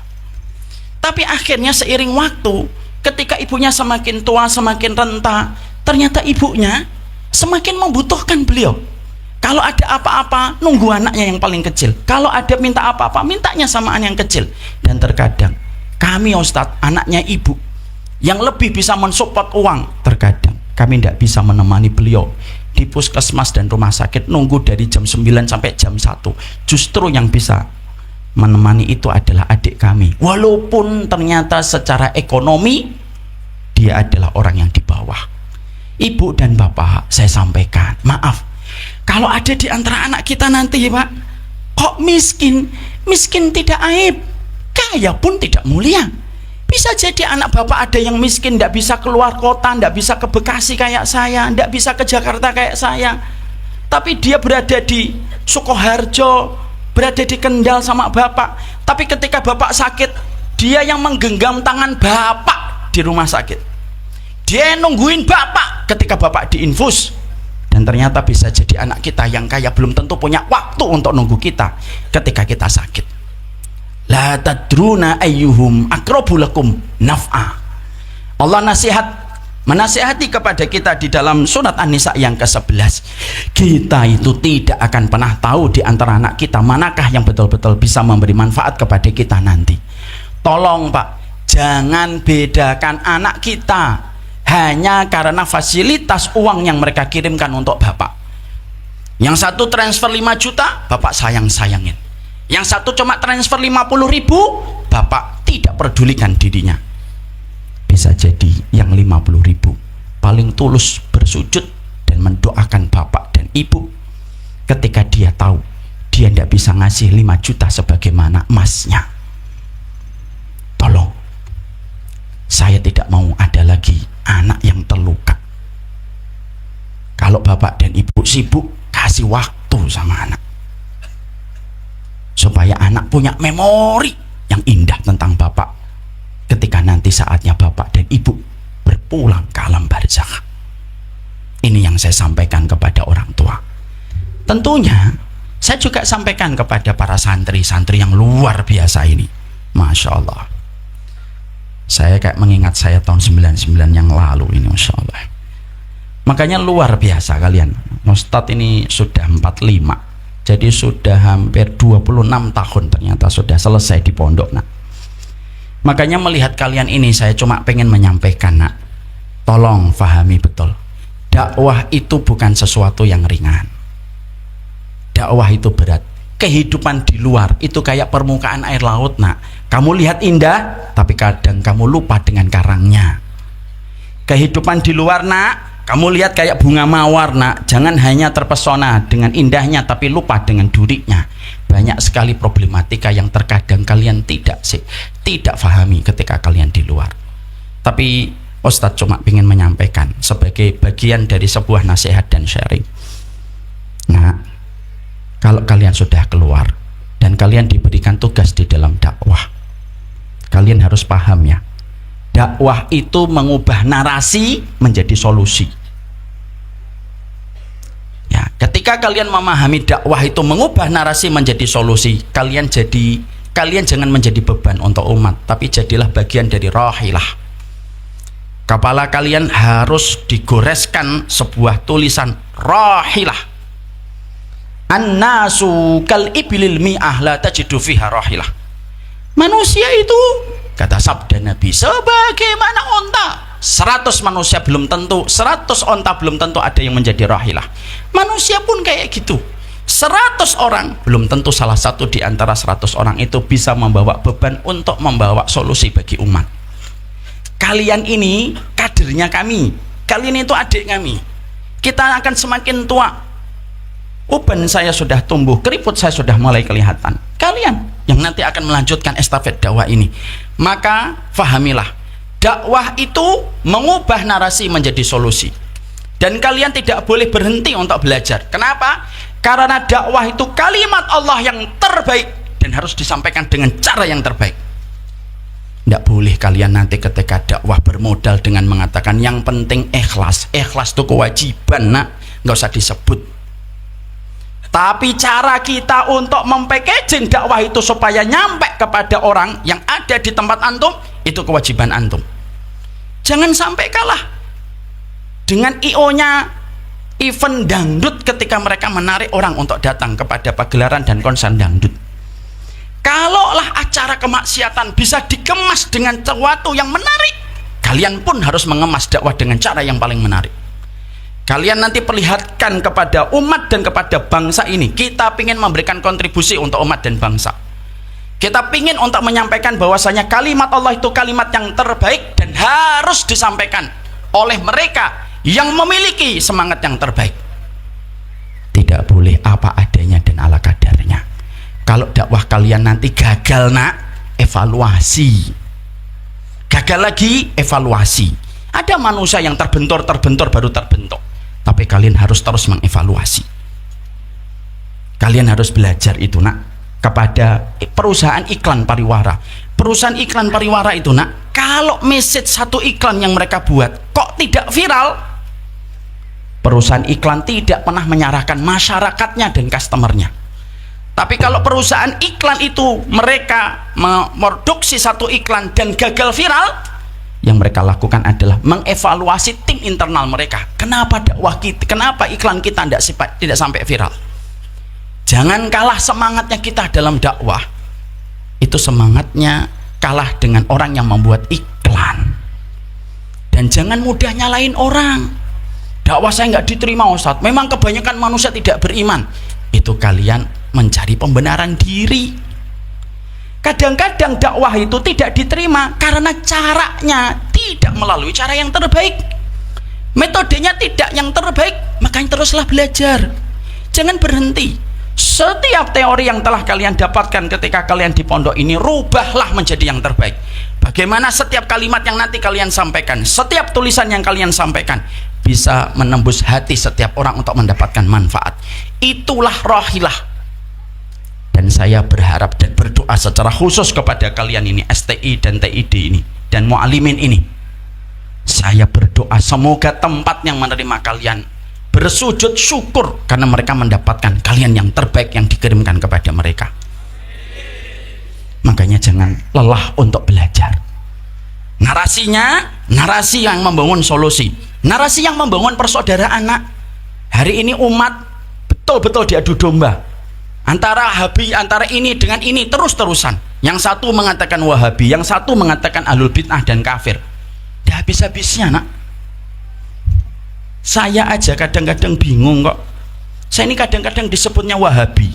Tapi akhirnya seiring waktu, ketika ibunya semakin tua, semakin renta, ternyata ibunya semakin membutuhkan beliau. Kalau ada apa-apa, nunggu anaknya yang paling kecil. Kalau ada minta apa-apa, mintanya sama anak yang kecil. Dan terkadang kami Ustadz, anaknya ibu yang lebih bisa mensupport uang, terkadang kami tidak bisa menemani beliau di puskesmas dan rumah sakit, nunggu dari jam 9 sampai jam 1. Justru yang bisa menemani itu adalah adik kami, walaupun ternyata secara ekonomi dia adalah orang yang di bawah. Ibu dan bapak, saya sampaikan, maaf kalau ada di antara anak kita nanti Pak, kok miskin tidak aib, kaya pun tidak mulia. Bisa jadi anak bapak ada yang miskin, tidak bisa keluar kota, tidak bisa ke Bekasi kayak saya, tidak bisa ke Jakarta kayak saya, tapi dia berada di Sukoharjo, berada di Kendal sama bapak. Tapi ketika bapak sakit, dia yang menggenggam tangan bapak di rumah sakit, dia nungguin bapak ketika bapak diinfus. Dan ternyata bisa jadi anak kita yang kaya belum tentu punya waktu untuk nunggu kita ketika kita sakit. La tadruna ayyuhum aqrabu lakum naf'a. Allah menasihati kepada kita di dalam surat An-Nisa yang ke-11. Kita itu tidak akan pernah tahu di antara anak kita manakah yang betul-betul bisa memberi manfaat kepada kita nanti. Tolong Pak, jangan bedakan anak kita hanya karena fasilitas uang yang mereka kirimkan untuk bapak. Yang satu transfer 5 juta, bapak sayang-sayangin. Yang satu cuma transfer 50.000, bapak tidak pedulikan dirinya. Bisa jadi yang 50.000 paling tulus bersujud dan mendoakan bapak dan ibu ketika dia tahu dia tidak bisa ngasih 5 juta sebagaimana emasnya. Tolong, saya tidak mau ada lagi anak yang terluka. Kalau bapak dan ibu sibuk, kasih waktu sama anak supaya anak punya memori yang indah tentang bapak ketika nanti saatnya bapak dan ibu berpulang ke alam barzakh. Ini yang saya sampaikan kepada orang tua. Tentunya saya juga sampaikan kepada para santri-santri yang luar biasa ini. Masya Allah, saya kayak mengingat saya tahun 99 yang lalu ini, Masya Allah. Makanya luar biasa kalian. Ustadz ini sudah 45, jadi sudah hampir 26 tahun ternyata sudah selesai di pondok nak. Makanya melihat kalian ini, saya cuma pengen menyampaikan nak, tolong fahami betul, dakwah itu bukan sesuatu yang ringan. Dakwah itu berat. Kehidupan di luar itu kayak permukaan air laut nak. Kamu lihat indah, tapi kadang kamu lupa dengan karangnya. Kehidupan di luar nak, kamu lihat kayak bunga mawar nak. Jangan hanya terpesona dengan indahnya, tapi lupa dengan duriknya. Banyak sekali problematika yang terkadang kalian tidak fahami ketika kalian di luar. Tapi Ustadz cuma ingin menyampaikan sebagai bagian dari sebuah nasihat dan sharing. Nah, kalau kalian sudah keluar dan kalian diberikan tugas di dalam dakwah, kalian harus paham ya, dakwah itu mengubah narasi menjadi solusi. Ya, ketika kalian memahami dakwah itu mengubah narasi menjadi solusi, kalian jangan menjadi beban untuk umat, tapi jadilah bagian dari rahilah. Kepala kalian harus digoreskan sebuah tulisan rahilah. An-nasu kal ibilil mi'ah la tajidu fiha rahilah. Manusia itu, kata sabda Nabi, sebagaimana onta. 100 manusia belum tentu, 100 onta belum tentu ada yang menjadi rahilah. Manusia pun kayak gitu. 100 orang belum tentu salah satu di antara 100 orang itu bisa membawa beban untuk membawa solusi bagi umat. Kalian ini kadernya kami, kalian itu adik kami. Kita akan semakin tua, uban saya sudah tumbuh, keriput saya sudah mulai kelihatan. Kalian yang nanti akan melanjutkan estafet dakwah ini. Maka fahamilah, dakwah itu mengubah narasi menjadi solusi. Dan kalian tidak boleh berhenti untuk belajar. Kenapa? Karena dakwah itu kalimat Allah yang terbaik dan harus disampaikan dengan cara yang terbaik. Tidak boleh kalian nanti ketika dakwah bermodal dengan mengatakan yang penting ikhlas. Ikhlas itu kewajiban, nak, nggak usah disebut. Tapi cara kita untuk mempackaging dakwah itu supaya nyampe kepada orang yang ada di tempat antum, itu kewajiban antum. Jangan sampai kalah dengan IO-nya event dangdut ketika mereka menarik orang untuk datang kepada pagelaran dan konser dangdut. Kalaulah acara kemaksiatan bisa dikemas dengan sesuatu yang menarik, kalian pun harus mengemas dakwah dengan cara yang paling menarik. Kalian nanti perlihatkan kepada umat dan kepada bangsa ini, kita ingin memberikan kontribusi untuk umat dan bangsa. Kita ingin untuk menyampaikan bahwasanya kalimat Allah itu kalimat yang terbaik dan harus disampaikan oleh mereka yang memiliki semangat yang terbaik. Tidak boleh apa adanya dan ala kadarnya. Kalau dakwah kalian nanti gagal, nak, evaluasi. Gagal lagi, evaluasi. Ada manusia yang terbentur baru terbentuk. Tapi kalian harus terus mengevaluasi. Kalian harus belajar itu, nak, kepada perusahaan iklan pariwara. Perusahaan iklan pariwara itu, nak, kalau message satu iklan yang mereka buat kok tidak viral, perusahaan iklan tidak pernah menyalahkan masyarakatnya dan customernya. Tapi kalau perusahaan iklan itu mereka memproduksi satu iklan dan gagal viral, yang mereka lakukan adalah mengevaluasi tim internal mereka. Kenapa dakwah kita, kenapa iklan kita tidak sampai viral? Jangan kalah semangatnya kita dalam dakwah. Itu semangatnya kalah dengan orang yang membuat iklan. Dan jangan mudah nyalain orang. Dakwah saya nggak diterima, Ustadz. Memang kebanyakan manusia tidak beriman. Itu kalian mencari pembenaran diri. Kadang-kadang dakwah itu tidak diterima karena caranya tidak melalui cara yang terbaik, metodenya tidak yang terbaik. Makanya teruslah belajar, jangan berhenti. Setiap teori yang telah kalian dapatkan ketika kalian di pondok ini, rubahlah menjadi yang terbaik. Bagaimana setiap kalimat yang nanti kalian sampaikan, setiap tulisan yang kalian sampaikan bisa menembus hati setiap orang untuk mendapatkan manfaat. Itulah rohilah. Dan saya berharap dan berdoa secara khusus kepada kalian ini, STI dan TID ini dan mu'alimin ini, saya berdoa semoga tempat yang menerima kalian bersujud syukur karena mereka mendapatkan kalian yang terbaik yang dikirimkan kepada mereka. Makanya jangan lelah untuk belajar. Narasinya, narasi yang membangun solusi, narasi yang membangun persaudaraan, nak. Hari ini umat betul-betul diadu domba antara ini dengan ini terus-terusan. Yang satu mengatakan Wahabi, yang satu mengatakan ahlul bid'ah dan kafir. Dah habis-habisnya, nak. Saya aja kadang-kadang bingung kok. Saya ini kadang-kadang disebutnya Wahabi,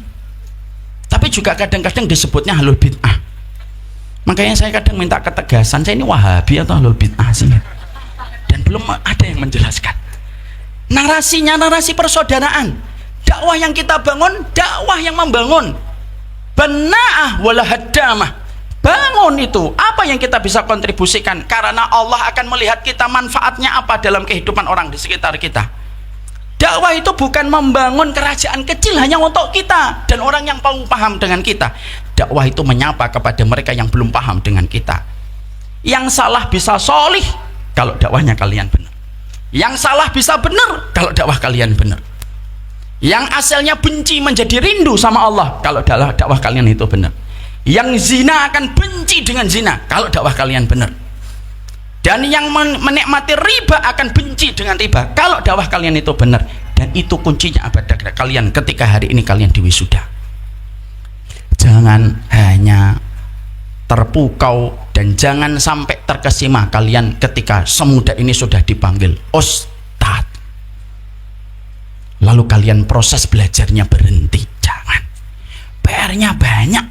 tapi juga kadang-kadang disebutnya ahlul bid'ah. Makanya saya kadang minta ketegasan, saya ini Wahabi atau ahlul bid'ah sih? Dan belum ada yang menjelaskan. Narasinya narasi persaudaraan. Dakwah yang kita bangun, dakwah yang membangun. Bana'ah wala haddamah. Bangun itu, apa yang kita bisa kontribusikan, karena Allah akan melihat kita manfaatnya apa dalam kehidupan orang di sekitar kita. Dakwah itu bukan membangun kerajaan kecil hanya untuk kita dan orang yang paham dengan kita. Dakwah itu menyapa kepada mereka yang belum paham dengan kita. Yang salah bisa solih kalau dakwahnya kalian benar. Yang salah bisa benar kalau dakwah kalian benar. Yang asalnya benci menjadi rindu sama Allah kalau dakwah kalian itu benar. Yang zina akan benci dengan zina kalau dakwah kalian benar. Dan yang menikmati riba akan benci dengan riba kalau dakwah kalian itu benar. Dan itu kuncinya pada kalian ketika hari ini kalian diwisuda. Jangan hanya terpukau dan jangan sampai terkesima kalian ketika semudah ini sudah dipanggil Ustadz, lalu kalian proses belajarnya berhenti. Jangan. PR-nya banyak.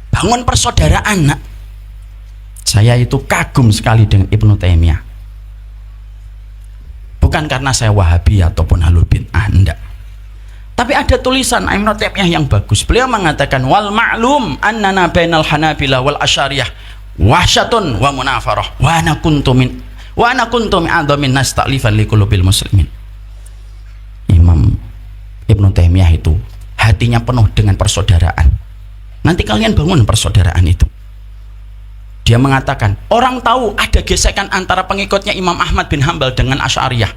Bangun persaudaraan, nak. Saya itu kagum sekali dengan Ibnu Taimiyah. Bukan karena saya Wahabi ataupun ahlul bid'ah, enggak. Tapi ada tulisan Ibnu Taimiyah yang bagus. Beliau mengatakan wal ma'lum annana bainal Hanabilah wal Asy'ariyah wahsyatun wa munafarah wa ana kuntu min a'dhamin nas ta'lifan liqulubil muslimin. Imam Ibnu Taimiyah itu hatinya penuh dengan persaudaraan. Nanti kalian bangun persaudaraan itu. Dia mengatakan, orang tahu ada gesekan antara pengikutnya Imam Ahmad bin Hambal dengan Asy'ariyah,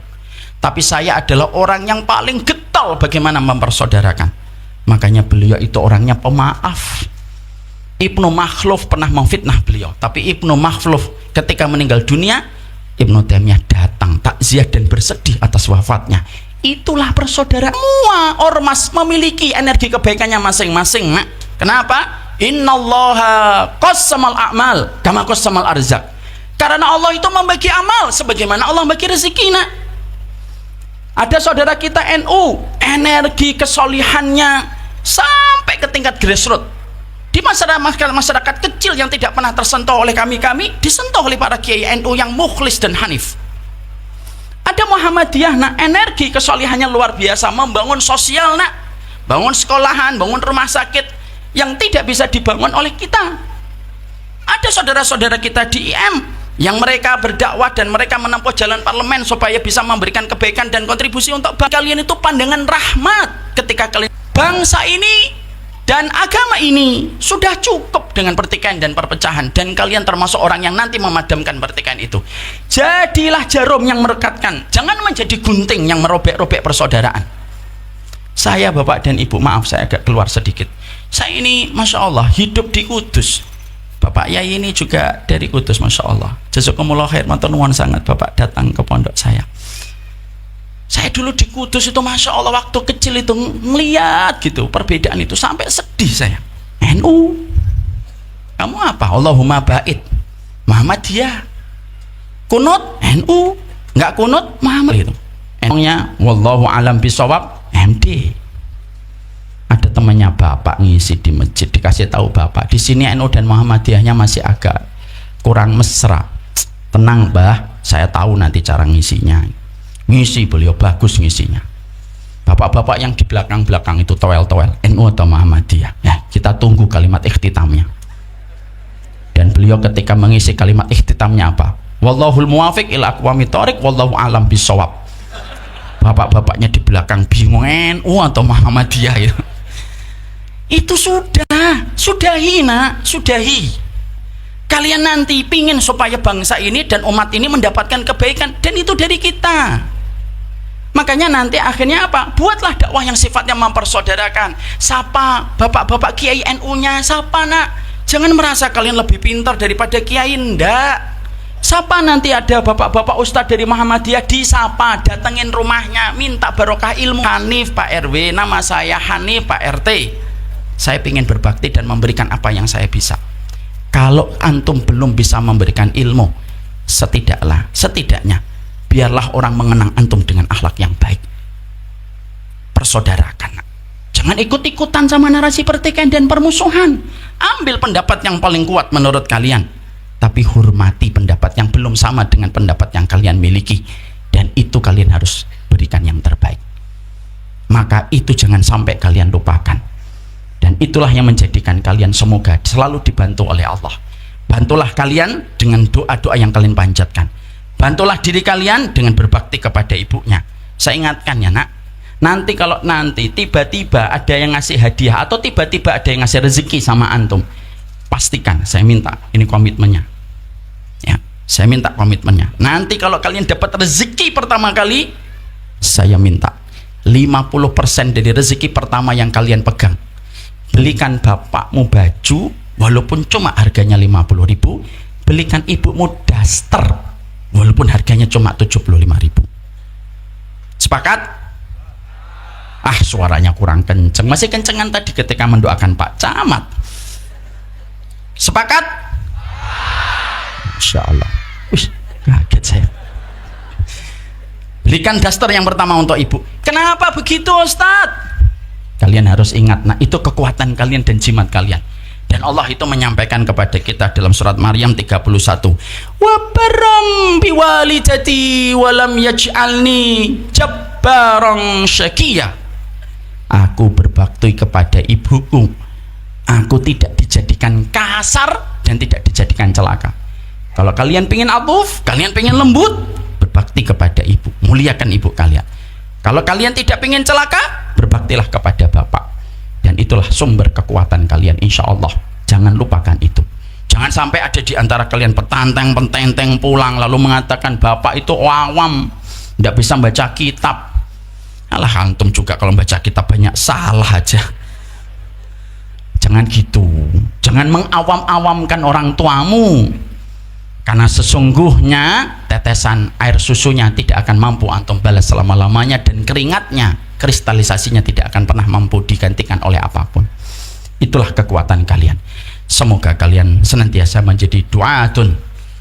tapi saya adalah orang yang paling getol bagaimana mempersaudarakan. Makanya beliau itu orangnya pemaaf. Ibnu Makhluf pernah memfitnah beliau, tapi Ibnu Makhluf ketika meninggal dunia, Ibnu Taimiyah datang takziah dan bersedih atas wafatnya. Itulah persaudaraan. Semua ormas memiliki energi kebaikannya masing-masing, nak. Kenapa? Innallaha qassamal a'mal kama qassamal arzak. Karena Allah itu membagi amal sebagaimana Allah membagi rezeki, nak. Ada saudara kita NU, energi kesolihannya sampai ke tingkat grassroots. Di masyarakat kecil yang tidak pernah tersentuh oleh kami disentuh oleh para kiai NU yang mukhlis dan hanif. Ada Muhammadiyah, nak, energi kesolihannya luar biasa, membangun sosial, nak, bangun sekolahan, bangun rumah sakit yang tidak bisa dibangun oleh kita. Ada saudara-saudara kita di IM yang mereka berdakwah dan mereka menempuh jalan parlemen supaya bisa memberikan kebaikan dan kontribusi untuk kalian. Itu pandangan rahmat ketika kalian bangsa ini dan agama ini sudah cukup dengan pertikaian dan perpecahan, dan kalian termasuk orang yang nanti memadamkan pertikaian itu. Jadilah jarum yang merekatkan, jangan menjadi gunting yang merobek-robek persaudaraan. Saya, bapak dan ibu, maaf saya agak keluar sedikit. Saya ini Masya Allah hidup di Kudus. Bapak Yai ini juga dari Kudus, Masya Allah. Jazakumullah khair, matur nuwun sangat bapak datang ke pondok saya. Saya dulu di Kudus itu Masya Allah waktu kecil itu ngeliat gitu perbedaan itu sampai sedih saya. NU, kamu apa? Allahumma ba'id. Muhammadiyah. Kunut NU, nggak kunut Muhammad itu. NU-nya wallahu alam bisawab MD. Ada temannya bapak ngisi di masjid, dikasih tahu bapak di sini NU dan Muhammadiyahnya masih agak kurang mesra. Tenang bah, saya tahu nanti cara ngisinya. Ngisi beliau bagus ngisinya. Bapak-bapak yang di belakang-belakang itu toel-toel NU atau Muhammadiyah, ya kita tunggu kalimat ikhtitamnya. Dan beliau ketika mengisi kalimat ikhtitamnya apa? Wallahul muwafiq ila aqwamit thoriq wallahu alam bisawab. Bapak-bapaknya di belakang bingung NU atau Muhammadiyah itu. Itu sudahi, nak, sudahi. Kalian nanti pingin supaya bangsa ini dan umat ini mendapatkan kebaikan, dan itu dari kita. Makanya nanti akhirnya apa? Buatlah dakwah yang sifatnya mempersaudarakan. Sapa bapak-bapak kiai NU-nya, sapa, nak. Jangan merasa kalian lebih pintar daripada kiai, ndak. Sapa nanti ada bapak-bapak ustadz dari Muhammadiyah, disapa, datengin rumahnya, minta barokah ilmu. Hanif Pak RW, nama saya Hanif Pak RT. Saya ingin berbakti dan memberikan apa yang saya bisa. Kalau antum belum bisa memberikan ilmu, setidaknya biarlah orang mengenang antum dengan akhlak yang baik. Persaudarakan. Jangan ikut-ikutan sama narasi pertikaian dan permusuhan. Ambil pendapat yang paling kuat menurut kalian, tapi hormati pendapat yang belum sama dengan pendapat yang kalian miliki, dan itu kalian harus berikan yang terbaik. Maka itu jangan sampai kalian lupakan. Dan itulah yang menjadikan kalian semoga selalu dibantu oleh Allah. Bantulah kalian dengan doa-doa yang kalian panjatkan. Bantulah diri kalian dengan berbakti kepada ibunya. Saya ingatkan ya, nak, nanti kalau nanti tiba-tiba ada yang ngasih hadiah atau tiba-tiba ada yang ngasih rezeki sama antum, pastikan, saya minta ini komitmennya ya, saya minta komitmennya. Nanti kalau kalian dapat rezeki pertama kali, saya minta 50% dari rezeki pertama yang kalian pegang, belikan bapakmu baju walaupun cuma harganya 50.000, belikan ibumu daster walaupun harganya cuma 75.000. Sepakat? Ah, suaranya kurang kenceng, masih kencengan tadi ketika mendoakan Pak Camat. Sepakat? Masya Allah. Wih, kaget saya. Belikan daster yang pertama untuk ibu. Kenapa begitu, Ustadz? Kalian harus ingat, nah itu kekuatan kalian dan jimat kalian. Dan Allah itu menyampaikan kepada kita dalam surat Maryam 31, wa barram biwalidati walam yaj'alni jabbaran syaqiyya. Aku berbakti kepada ibuku. Aku tidak dijadikan kasar dan tidak dijadikan celaka. Kalau kalian pengen atuf, kalian pengen lembut, berbakti kepada ibu, muliakan ibu kalian. Kalau kalian tidak pengen celaka, berbaktilah kepada bapak. Dan itulah sumber kekuatan kalian, insya Allah. Jangan lupakan itu. Jangan sampai ada di antara kalian petanteng-petenteng pulang lalu mengatakan bapak itu awam, tidak bisa baca kitab. Alah, antum juga kalau baca kitab banyak salah aja. Jangan gitu. Jangan mengawam-awamkan orang tuamu, karena sesungguhnya tetesan air susunya tidak akan mampu antum balas selama-lamanya, dan keringatnya, kristalisasinya tidak akan pernah mampu digantikan oleh apapun. Itulah kekuatan kalian. Semoga kalian senantiasa menjadi du'atun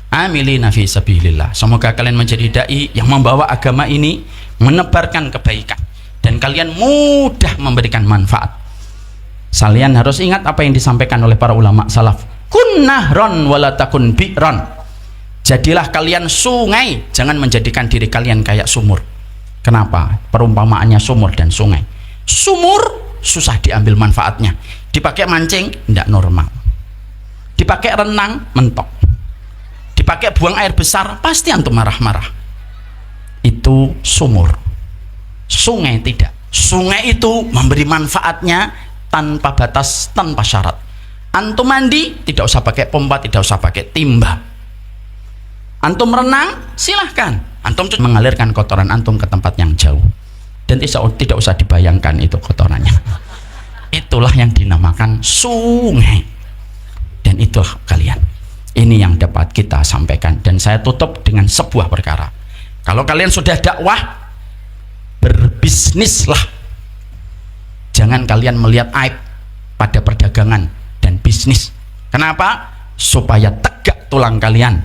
amilina fi sabilillah. Semoga kalian menjadi dai yang membawa agama ini, menebarkan kebaikan, dan kalian mudah memberikan manfaat. Kalian harus ingat apa yang disampaikan oleh para ulama salaf. Kun nahron wala takun bi'ron. Jadilah kalian sungai, jangan menjadikan diri kalian kayak sumur. Kenapa? Perumpamaannya sumur dan sungai. Sumur susah diambil manfaatnya. Dipakai mancing tidak normal. Dipakai renang mentok. Dipakai buang air besar pasti antum marah-marah. Itu sumur. Sungai tidak. Sungai itu memberi manfaatnya tanpa batas, tanpa syarat. Antum mandi tidak usah pakai pompa, tidak usah pakai timba. Antum renang silahkan. Antum mengalirkan kotoran antum ke tempat yang jauh, dan tidak usah dibayangkan itu kotorannya. Itulah yang dinamakan sungai. Dan itulah kalian. Ini yang dapat kita sampaikan. Dan saya tutup dengan sebuah perkara. Kalau kalian sudah dakwah, berbisnislah. Jangan kalian melihat aib pada perdagangan dan bisnis. Kenapa? Supaya tegak tulang kalian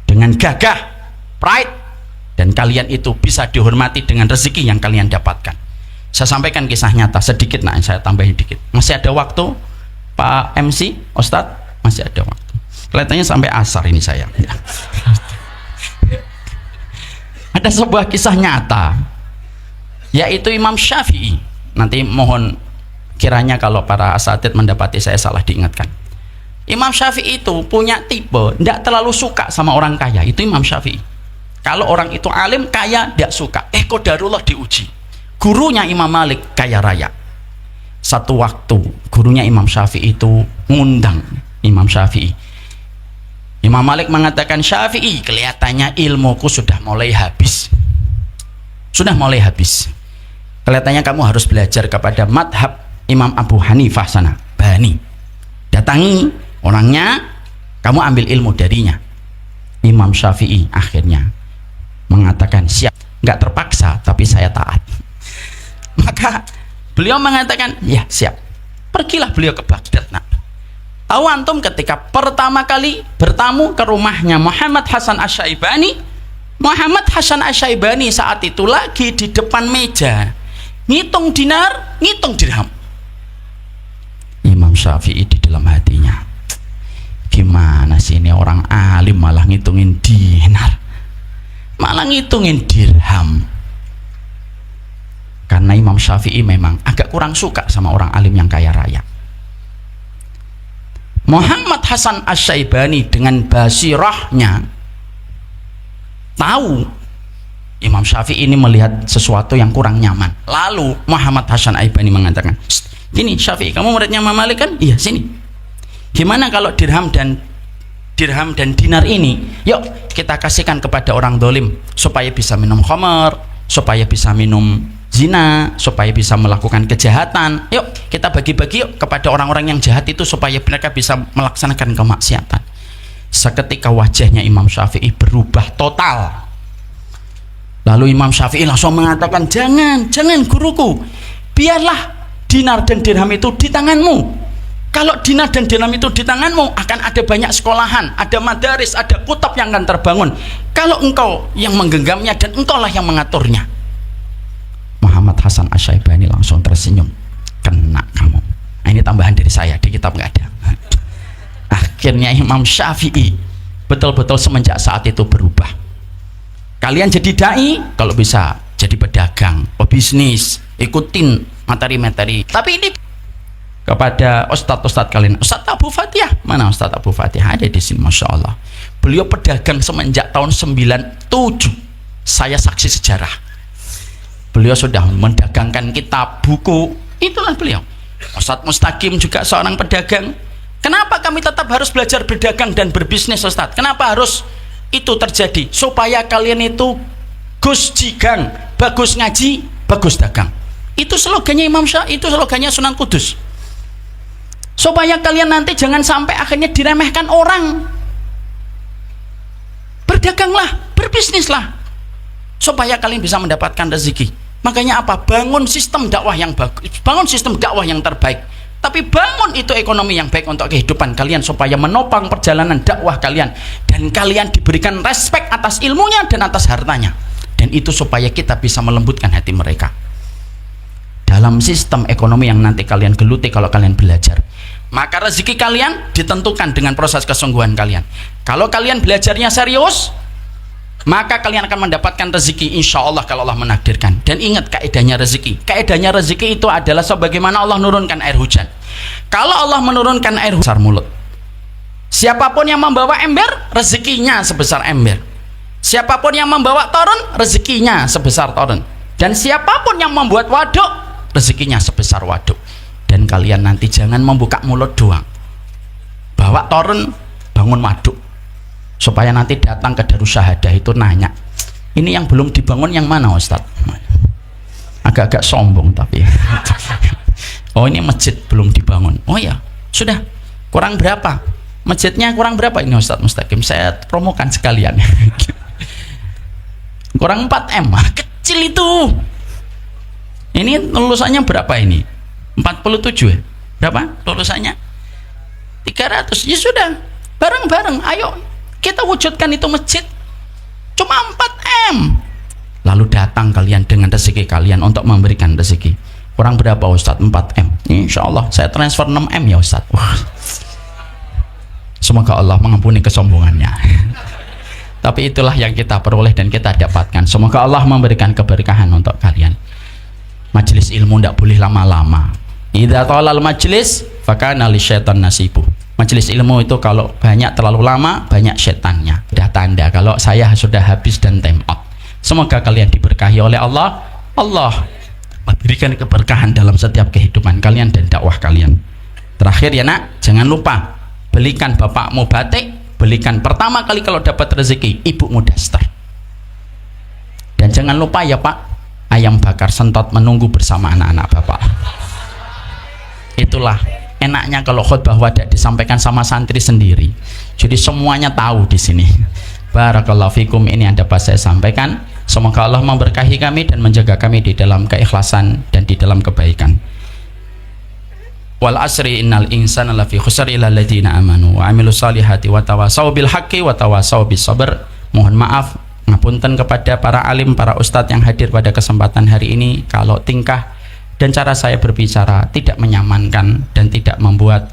dengan gagah, pride, dan kalian itu bisa dihormati dengan rezeki yang kalian dapatkan. Saya sampaikan kisah nyata sedikit, nah saya tambahin dikit. Masih ada waktu, Pak MC, Ustadz? Masih ada waktu. Kelihatannya sampai asar ini saya. Ada sebuah kisah nyata, yaitu Imam Syafi'i. Nanti mohon kiranya kalau para asatid mendapati saya salah diingatkan. Imam Syafi'i itu punya tipe tidak terlalu suka sama orang kaya. Itu Imam Syafi'i. Kalau orang itu alim, kaya, tidak suka. Qadarullah diuji. Gurunya Imam Malik kaya raya. Satu waktu gurunya Imam Syafi'i itu ngundang Imam Syafi'i. Imam Malik mengatakan, Syafi'i, kelihatannya ilmuku sudah mulai habis. Sudah mulai habis. Kelihatannya kamu harus belajar kepada madhab Imam Abu Hanifah sana, Bani. Datangi orangnya, kamu ambil ilmu darinya. Imam Syafi'i akhirnya mengatakan siap, nggak terpaksa tapi saya taat. Maka beliau mengatakan ya siap. Pergilah beliau ke Baghdad. Nah, tahu antum ketika pertama kali bertamu ke rumahnya Muhammad Hasan Asy-Syaibani, Muhammad Hasan Asy-Syaibani saat itu lagi di depan meja ngitung dinar, ngitung dirham. Imam Syafi'i di dalam hatinya, gimana sih ini orang alim malah ngitungin dinar, malah ngitungin dirham. Karena Imam Syafi'i memang agak kurang suka sama orang alim yang kaya raya. Muhammad Hasan Asy-Syaibani dengan basirahnya tahu Imam Syafi'i ini melihat sesuatu yang kurang nyaman. Lalu Muhammad Hasan Asy-Syaibani mengatakan, gini Syafi'i, kamu muridnya Imam Malik kan? Iya, sini. Gimana kalau dirham dan dinar ini, yuk kita kasihkan kepada orang dolim supaya bisa minum khamar, supaya bisa minum zina, supaya bisa melakukan kejahatan. Yuk kita bagi-bagi yuk kepada orang-orang yang jahat itu supaya mereka bisa melaksanakan kemaksiatan. Seketika wajahnya Imam Syafi'i berubah total. Lalu Imam Syafi'i langsung mengatakan, jangan guruku, biarlah dinar dan dirham itu di tanganmu. Kalau dinar dan dirham itu di tanganmu, akan ada banyak sekolahan, ada madaris, ada kutab yang akan terbangun. Kalau engkau yang menggenggamnya dan engkaulah yang mengaturnya. Muhammad Hasan Asy-Syaibani langsung tersenyum, kena kamu. Nah, ini tambahan dari saya, di kitab nggak ada. Akhirnya Imam Syafi'i betul-betul semenjak saat itu berubah. Kalian jadi dai, kalau bisa jadi pedagang, pebisnis, ikutin materi-materi. Tapi ini kepada ustadz-ustadz kalian, Ustadz Abu Fatihah, mana Ustadz Abu Fatihah? Ada di sini, Masya Allah. Beliau pedagang semenjak tahun 97. Saya saksi sejarah. Beliau sudah mendagangkan kitab, buku. Itulah beliau. Ustadz Mustaqim juga seorang pedagang. Kenapa kami tetap harus belajar berdagang dan berbisnis, Ustadz? Kenapa harus itu terjadi? Supaya kalian itu gus jigang, bagus ngaji, bagus dagang. Itu slogannya Imam Syafi'i, itu slogannya Sunan Kudus. Supaya kalian nanti jangan sampai akhirnya diremehkan orang. Berdaganglah, berbisnislah, supaya kalian bisa mendapatkan rezeki. Makanya apa? Bangun sistem dakwah yang bagus, bangun sistem dakwah yang terbaik. Tapi bangun itu ekonomi yang baik untuk kehidupan kalian, supaya menopang perjalanan dakwah kalian, dan kalian diberikan respek atas ilmunya dan atas hartanya. Dan itu supaya kita bisa melembutkan hati mereka dalam sistem ekonomi yang nanti kalian geluti kalau kalian belajar. Maka rezeki kalian ditentukan dengan proses kesungguhan kalian. Kalau kalian belajarnya serius, maka kalian akan mendapatkan rezeki, insya Allah, kalau Allah menakdirkan. Dan ingat kaedahnya rezeki. Kaedahnya rezeki itu adalah sebagaimana Allah menurunkan air hujan. Kalau Allah menurunkan air hujan, besar mulut. Siapapun yang membawa ember, rezekinya sebesar ember. Siapapun yang membawa toren, rezekinya sebesar toren. Dan siapapun yang membuat waduk, rezekinya sebesar waduk. Dan kalian nanti jangan membuka mulut doang. Bawa toren, bangun waduk. Supaya nanti datang ke Darussyahadah itu nanya, ini yang belum dibangun yang mana, Ustadz? Agak-agak sombong tapi. Oh, ini masjid belum dibangun. Oh ya, sudah. Kurang berapa? Masjidnya kurang berapa ini, Ustadz Mustaqim? Saya promokan sekalian. Kurang 4M. Kecil itu. Ini lulusannya berapa ini? 47 ya? Berapa lulusannya? 300. Ya sudah, bareng-bareng, ayo kita wujudkan itu masjid. Cuma 4M. Lalu datang kalian dengan rezeki kalian untuk memberikan rezeki. Kurang berapa, Ustadz? 4M. Insya Allah saya transfer 6M ya, Ustadz. Semoga Allah mengampuni kesombongannya. Tapi itulah yang kita peroleh dan kita dapatkan. Semoga Allah memberikan keberkahan untuk kalian. Majelis ilmu tidak boleh lama-lama. Idza talal majlis fakana lisyaitan nasibu. Majelis ilmu itu kalau banyak terlalu lama, banyak setannya. Sudah tanda kalau saya sudah habis dan time out. Semoga kalian diberkahi oleh Allah. Allah memberikan keberkahan dalam setiap kehidupan kalian dan dakwah kalian. Terakhir ya nak, jangan lupa belikan bapakmu batik, belikan pertama kali kalau dapat rezeki ibumu daster. Dan jangan lupa ya Pak, ayam bakar sentot menunggu bersama anak-anak bapak. Itulah enaknya kalau khutbah wadah disampaikan sama santri sendiri. Jadi semuanya tahu di sini. Barakallahu fikum, ini yang dapat saya sampaikan. Semoga Allah memberkahi kami dan menjaga kami di dalam keikhlasan dan di dalam kebaikan. Wal asri innal insana lafi khusr illa alladziina amanu wa amilus solihati wa tawassaw bil haqqi wa tawassaw bis sabr. Mohon maaf, ngapunten kepada para alim, para ustadz yang hadir pada kesempatan hari ini kalau tingkah dan cara saya berbicara tidak menyamankan dan tidak membuat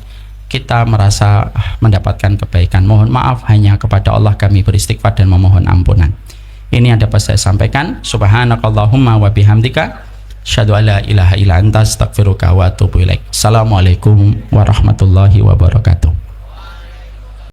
kita merasa mendapatkan kebaikan. Mohon maaf, hanya kepada Allah kami beristighfar dan memohon ampunan. Ini yang dapat saya sampaikan. Subhanakallahumma wa bihamdika asyhadu an la ilaha illa anta astaghfiruka wa atubu ilaik. Assalamualaikum warahmatullahi wabarakatuh.